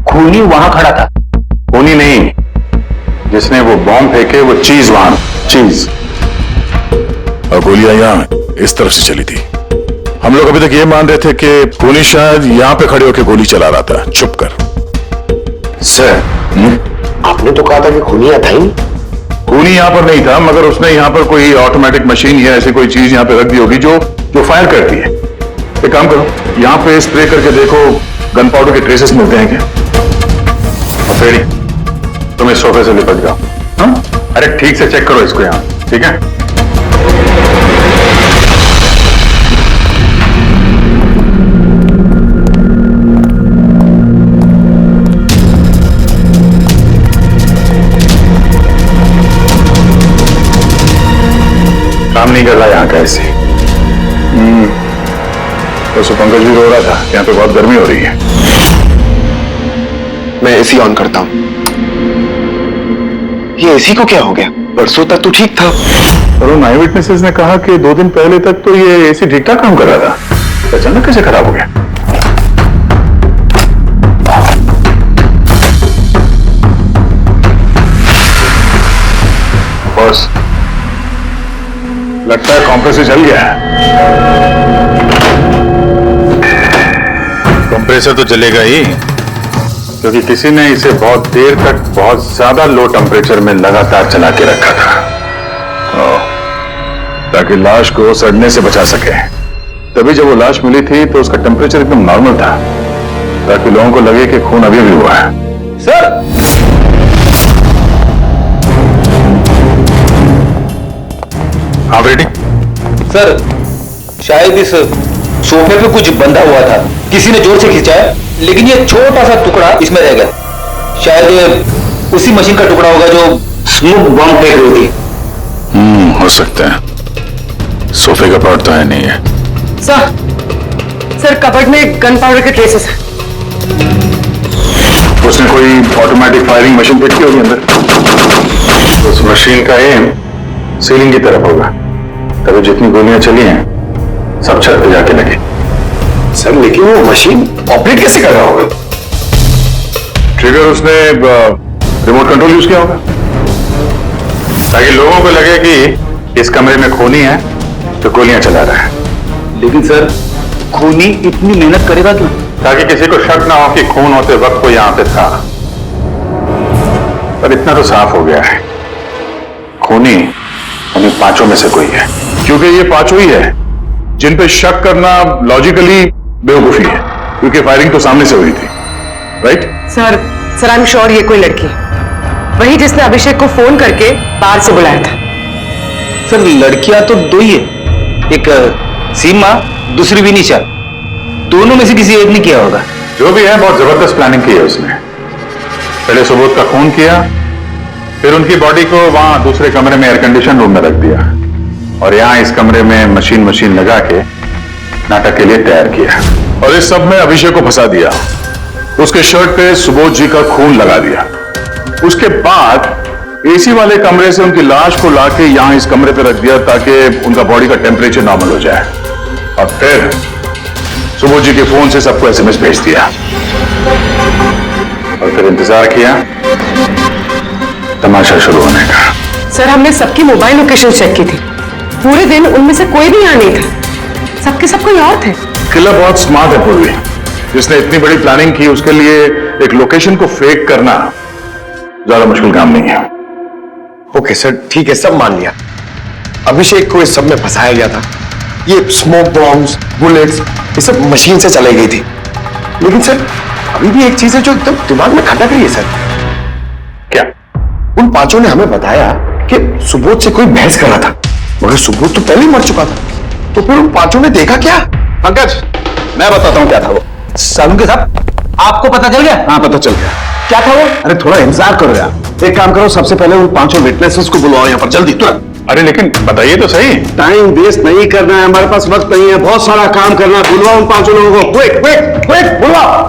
खूनी वहां खड़ा था? खूनी नहीं, जिसने वो बॉम्ब फेंके वो चीज वहां, चीज, और गोलियां यहाँ इस तरफ से चली थी। हम लोग अभी तक ये मान रहे थे कि खूनी शायद यहाँ पे खड़े होकर गोली चला रहा था छुप कर। सर आपने तो कहा था कि खूनी यहाँ था ही नहीं। खूनी यहाँ पर नहीं था, मगर उसने यहाँ पर कोई ऑटोमेटिक मशीन या ऐसी कोई चीज यहाँ पे रख दी होगी जो फायर करती है। एक काम करो, यहाँ पे स्प्रे करके देखो गन पाउडर के ट्रेसेस मिलते हैं क्या। और फेरी तुम इस सोफे से लिपट जाओ। हाँ? अरे ठीक से चेक करो इसको यहाँ, ठीक है? काम नहीं कर रहा यहाँ का ऐसे। तो पंकज भी रो रहा था, यहाँ पे बहुत गर्मी हो रही है। मैं एसी ऑन करता हूं। ये एसी को क्या हो गया? परसों तक तो ठीक था। और उन आई विटनेसेस ने कहा कि 2 दिन पहले तक तो ये एसी ठीक ठाक काम कर रहा था, अचानक कैसे खराब हो गया? बॉस, लगता है कंप्रेसर जल गया है। कंप्रेसर तो जलेगा ही, क्योंकि किसी ने इसे बहुत देर तक बहुत ज्यादा लो टेम्परेचर में लगातार चला के रखा था, ताकि लाश को सड़ने से बचा सके। तभी जब वो लाश मिली थी तो उसका टेम्परेचर एकदम नॉर्मल था, ताकि लोगों को लगे कि खून अभी भी हुआ है। सर आप रेडी? सर शायद इस सोफे पे कुछ बंधा हुआ था, किसी ने जोर से खींचा, लेकिन ये छोटा सा टुकड़ा इसमें रह गया। शायद ये उसी मशीन का टुकड़ा होगा जो स्मोक बॉम्ब फेंक रही थी। हो सकता है। सोफे का पार्ट तो है नहीं है। सर कबर्ड में गन पाउडर के ट्रेसेस हैं। उसने कोई ऑटोमेटिक फायरिंग मशीन फिट की होगी अंदर। उस मशीन का एम सीलिंग की तरफ होगा, तभी जितनी गोलियां चली हैं सब छत पे जाके लगे। सर लेकिन वो मशीन ऑपरेट कैसे कर रहा होगा? ट्रिगर उसने रिमोट कंट्रोल यूज किया होगा, ताकि लोगों को लगे कि इस कमरे में खूनी है तो गोलियां चला रहा है। लेकिन सर खूनी इतनी मेहनत करेगा क्यों? ताकि किसी को शक ना हो कि खून होते वक्त वो यहां पे था। पर इतना तो साफ हो गया है, खूनी उन्हीं 5 में से कोई है, क्योंकि ये 5 ही है जिन पे शक करना लॉजिकली बेवकूफी है, क्योंकि फायरिंग तो सामने से हुई थी, right? Sir I am sure ये कोई लड़की, वही जिसने अभिषेक को फोन करके बाहर से बुलाया था। सर लड़कियां तो 2 ही है, एक सीमा, दूसरी विनीशा। दोनों में से किसी एक ने किया होगा। जो भी है बहुत जबरदस्त प्लानिंग की है उसने। पहले सुबोध का खून किया, फिर उनकी बॉडी को वहां दूसरे कमरे में एयर कंडीशन रूम में रख दिया, और यहां इस कमरे में मशीन लगा के नाटक के लिए तैयार किया, और इस सब में अभिषेक को फंसा दिया। उसके शर्ट पे सुबोध जी का खून लगा दिया। उसके बाद एसी वाले कमरे से उनकी लाश को लाके यहां इस कमरे पे रख दिया, ताकि उनका बॉडी का टेम्परेचर नॉर्मल हो जाए, और फिर सुबोध जी के फोन से सबको एसएमएस भेज दिया, और फिर इंतजार किया तमाशा शुरू होने का। सर हमने सबकी मोबाइल लोकेशन चेक की थी, पूरे दिन उनमें से कोई भी यहाँ नहीं था, सबके सब कोई और थे। किलर बहुत स्मार्ट है पूर्वी, जिसने इतनी बड़ी प्लानिंग की, उसके लिए एक लोकेशन को फेक करना ज्यादा मुश्किल काम नहीं है। ओके सर, ठीक है, सब मान लिया। अभिषेक को इस सब में फंसाया गया था। ये स्मोक बॉम्ब्स, बुलेट्स, ये सब मशीन से चलाई गई थी। लेकिन सर अभी भी एक चीज है जो एकदम दिमाग में खटक रही है सर। क्या? उन पांचों ने हमें बताया कि सुबोध से कोई बहस कर रहा था, मगर सुबोध तो पहले ही मर चुका था। तो फिर उन पांचों ने देखा क्या? पंकज, मैं बताता हूं क्या था वो। सालुंके साहब, आपको पता चल गया? हाँ, पता चल गया। क्या था वो? अरे थोड़ा इंतजार करो यार। एक काम करो, सबसे पहले उन पांचों विटनेसेस को बुलाओ यहाँ पर जल्दी, तुरंत। अरे लेकिन बताइए तो सही। टाइम वेस्ट नहीं करना है, हमारे पास वक्त नहीं है, बहुत सारा काम करना है। बुलवाओ उन पांचों लोगों को, क्विक क्विक क्विक, बुलवाओ।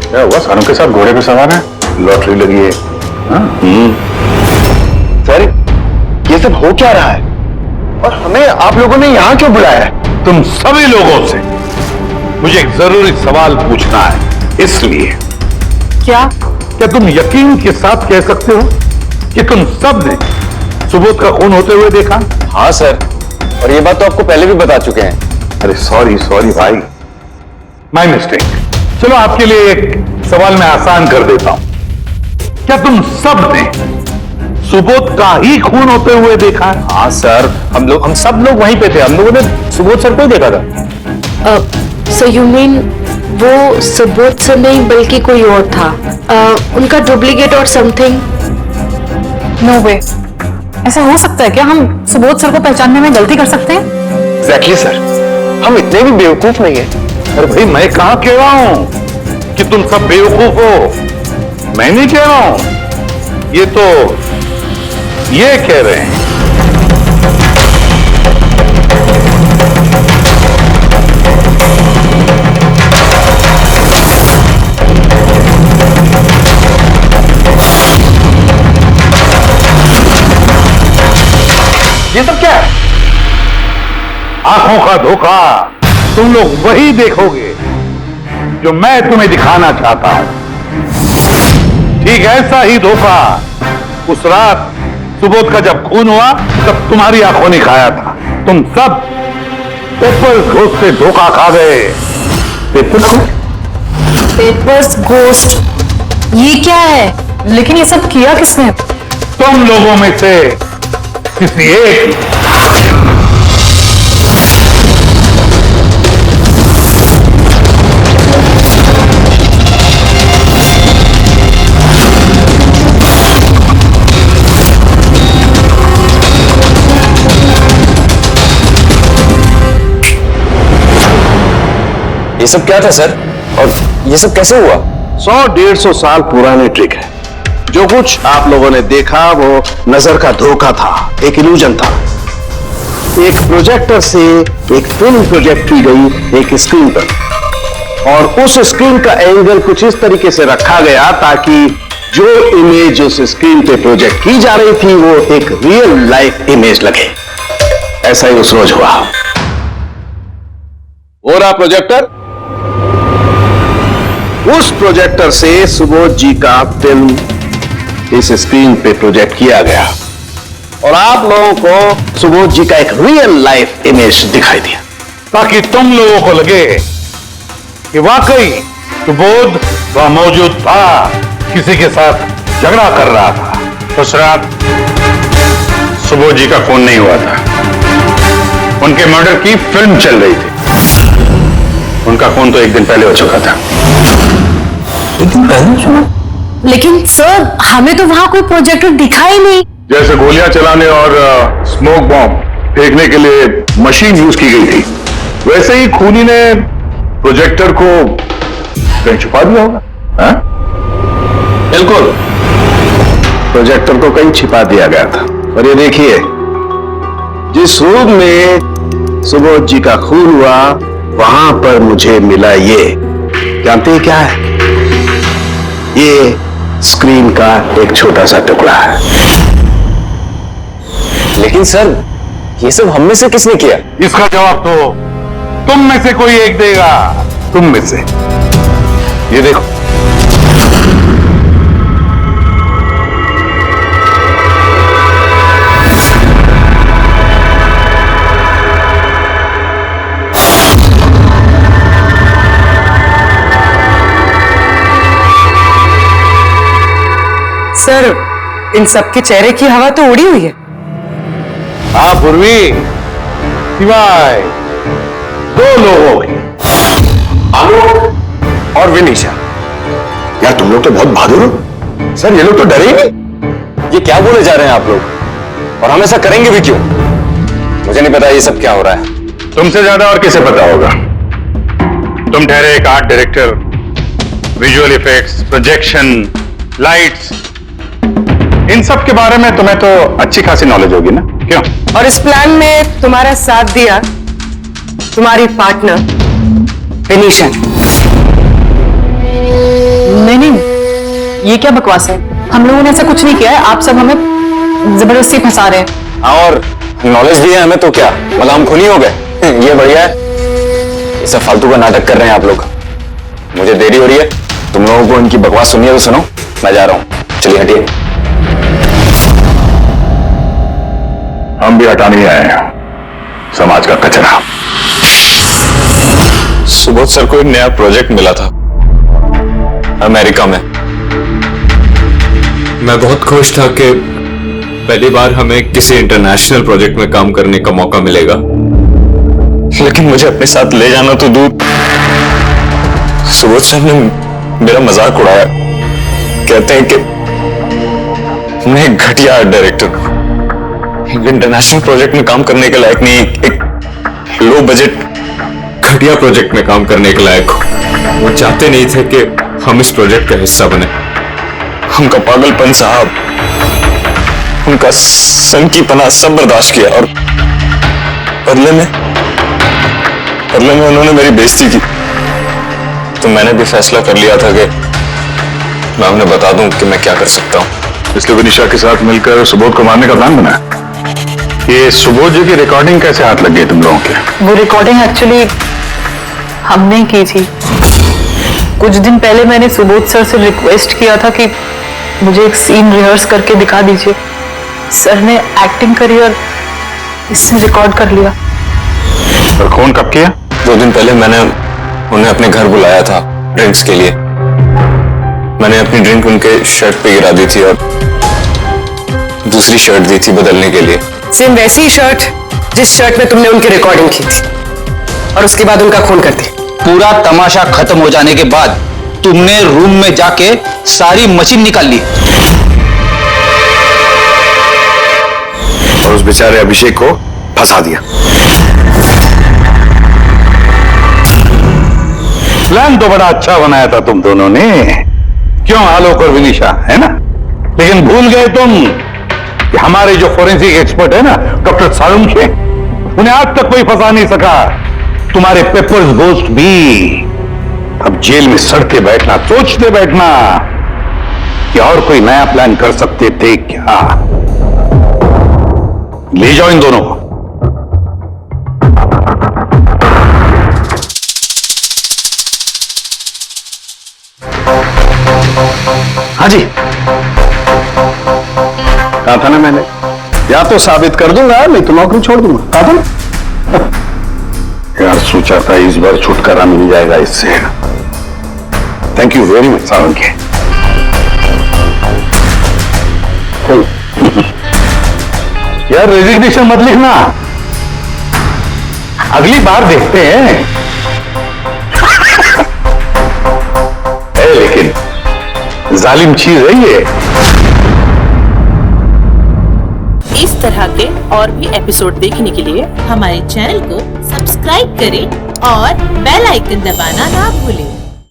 क्या हुआ? सारों के साथ घोड़े पे सवार है, लॉटरी लगी है। सर ये सब हो क्या रहा है और हमें आप लोगों ने यहाँ क्यों बुलाया है? तुम सभी लोगों से मुझे एक जरूरी सवाल पूछना है, इसलिए। क्या? क्या तुम यकीन के साथ कह सकते हो कि तुम सब ने सुबोध का खून होते हुए देखा? हाँ सर, और ये बात तो आपको पहले भी बता चुके हैं। अरे सॉरी भाई, माय मिस्टेक। चलो आपके लिए एक सवाल मैं आसान कर देता हूं। क्या तुम सब ने सुबोध का ही खून होते हुए देखा है? हाँ सर, हम सब लोग वहीं पे थे। हम लोगों ने सुबोध सर को ही देखा था। सो यू मीन वो सुबोध सर नहीं बल्कि कोई और था, उनका डुप्लीकेट और समथिंग? नो वे, ऐसा हो सकता है क्या? हम सुबोध सर को पहचानने में गलती कर सकते हैं? एग्जैक्टली सर, हम इतने भी बेवकूफ नहीं है। अरे भाई, मैं कहां कह रहा हूं कि तुम सब बेवकूफ हो। मैं नहीं कह रहा हूं, ये तो ये कह रहे हैं। ये सब क्या है? आंखों का धोखा। तुम लोग वही देखोगे जो मैं तुम्हें दिखाना चाहता हूं। ठीक ऐसा ही धोखा उस रात सुबोध का जब खून हुआ तब तुम्हारी आंखों ने खाया था। तुम सब पेपर्स घोस्ट से धोखा खा गए। पेपर्स घोस्ट, ये क्या है? लेकिन ये सब किया किसने? तुम लोगों में से किसी एक। ये सब क्या था सर, और ये सब कैसे हुआ? 100-150 साल पुरानी ट्रिक है। जो कुछ आप लोगों ने देखा वो नजर का धोखा था, एक इल्यूजन था। एक प्रोजेक्टर से एक फिल्म प्रोजेक्ट की गई एक स्क्रीन पर, और उस स्क्रीन का एंगल कुछ इस तरीके से रखा गया ताकि जो इमेज उस स्क्रीन पे प्रोजेक्ट की जा रही थी वो एक रियल लाइफ इमेज लगे। ऐसा ही उस रोज हुआ। हो रहा प्रोजेक्टर? उस प्रोजेक्टर से सुबोध जी का फिल्म इस स्क्रीन पे प्रोजेक्ट किया गया और आप लोगों को सुबोध जी का एक रियल लाइफ इमेज दिखाई दिया, ताकि तुम लोगों को लगे कि वाकई सुबोध वहां मौजूद था, किसी के साथ झगड़ा कर रहा था। उस रात सुबोध जी का खून नहीं हुआ था, उनके मर्डर की फिल्म चल रही थी। उनका खून तो एक दिन पहले हो चुका था। एक दिन पहले? लेकिन सर, हमें तो वहां कोई प्रोजेक्टर दिखा ही नहीं। जैसे गोलियां चलाने और स्मोक बॉम्ब फेंकने के लिए मशीन यूज की गई थी, वैसे ही खूनी ने प्रोजेक्टर को कहीं छुपा दिया होगा। हाँ? बिल्कुल, प्रोजेक्टर को कहीं छिपा दिया गया था। और ये देखिए, जिस रूम में सुबोध जी का खून हुआ वहां पर मुझे मिला ये, जानते हैं क्या है? ये स्क्रीन का एक छोटा सा टुकड़ा है। लेकिन सर, ये सब हम में से किसने किया? इसका जवाब तो तुम में से कोई एक देगा। तुम में से। ये देखो, सर, इन सबके चेहरे की हवा तो उड़ी हुई है। हाँ पूर्वी, सिवाय 2 लोगों की, आलोक और विनीशा। यार तुम लोग तो बहुत बहादुर हो। सर ये लोग तो डरे ही नहीं। ये क्या बोले जा रहे हैं आप लोग, और हम ऐसा करेंगे भी क्यों? मुझे नहीं पता ये सब क्या हो रहा है। तुमसे ज्यादा और किसे पता होगा? तुम ठहरे एक art director, visual effects, projection, lights, इन सब के बारे में तुम्हें तो अच्छी खासी नॉलेज होगी ना, क्यों? और इस प्लान में तुम्हारा साथ दिया तुम्हारी पार्टनर विनीशा। नहीं, ये क्या बकवास है? हम लोगों ने ऐसा कुछ नहीं किया है, आप सब हमें जबरदस्ती फंसा रहे हैं। हाँ, और नॉलेज दिया हमें तो क्या मलाम खूनी हो गए? ये बढ़िया है। ये सब फालतू का नाटक कर रहे हैं आप लोग। मुझे देरी हो रही है, तुम लोगों को इनकी बकवास सुनिए तो सुनो, मैं जा रहा हूँ। चलिए हटिए। हम भी हटाने ही आए हैं समाज का कचरा। सुबोध सर को एक नया प्रोजेक्ट मिला था अमेरिका में। मैं बहुत खुश था कि पहली बार हमें किसी इंटरनेशनल प्रोजेक्ट में काम करने का मौका मिलेगा, लेकिन मुझे अपने साथ ले जाना तो दूर। सुबोध सर ने मेरा मजाक उड़ाया, कहते हैं कि मैं एक घटिया आर्ट डायरेक्टर हूं, एक इंटरनेशनल प्रोजेक्ट में काम करने के लायक नहीं, एक लो बजट घटिया प्रोजेक्ट में काम करने के लायक हो। वो चाहते नहीं थे कि हम इस प्रोजेक्ट का हिस्सा बने। उनका पागलपन साहब, उनका सनकीपना सब बर्दाश्त किया, और बदले में उन्होंने मेरी बेइज्जती की। तो मैंने भी फैसला कर लिया था कि मैं उन्हें बता दूं कि मैं क्या कर सकता हूं। इसलिए विनीशा के साथ मिलकर सुबोध को मारने का प्लान बनाया। ये सुबोध जी की रिकॉर्डिंग कैसे हाथ लग गई तुम लोगों के? वो रिकॉर्डिंग एक्चुअली हमने की थी। कुछ दिन पहले मैंने सुबोध सर से रिक्वेस्ट किया था कि मुझे एक सीन रिहर्स करके दिखा दीजिए। सर ने एक्टिंग करी और इससे रिकॉर्ड कर लिया। और फोन कब किया? 2 दिन पहले मैंने उन्हें अपने घर बुलाया था ड्रिंक्स के लिए। मैंने अपनी ड्रिंक उनके शर्ट पे गिरा दी थी और दूसरी शर्ट दी थी बदलने के लिए। सेम वैसी ही शर्ट जिस शर्ट में तुमने उनकी रिकॉर्डिंग की थी, और उसके बाद उनका खून कर दिया। पूरा तमाशा खत्म हो जाने के बाद तुमने रूम में जाके सारी मशीन निकाल ली और उस बेचारे अभिषेक को फंसा दिया। प्लान तो बड़ा अच्छा बनाया था तुम दोनों ने, क्यों आलोक और विनीशा, है ना? लेकिन भूल गए तुम कि हमारे जो फोरेंसिक एक्सपर्ट है ना, डॉक्टर सालुंखे, उन्हें आज तक कोई फंसा नहीं सका। तुम्हारे पेपर्स घोस्ट भी अब जेल में सड़ते बैठना, सोचते बैठना कि और कोई नया प्लान कर सकते थे क्या। ले जाओ इन दोनों को। हाँ जी, कहा था ना मैंने, या तो साबित कर दूंगा नहीं तो नौकरी छोड़ दूंगा। कहा था ना। यार सोचा था इस बार छुटकारा मिल जाएगा इससे। Thank you very much Salunkhe. यार रेजिग्नेशन मत लिखना, अगली बार देखते हैं। लेकिन जालिम चीज है ये। इस तरह के और भी एपिसोड देखने के लिए हमारे चैनल को सब्सक्राइब करें और बेल आइकन दबाना ना भूलें।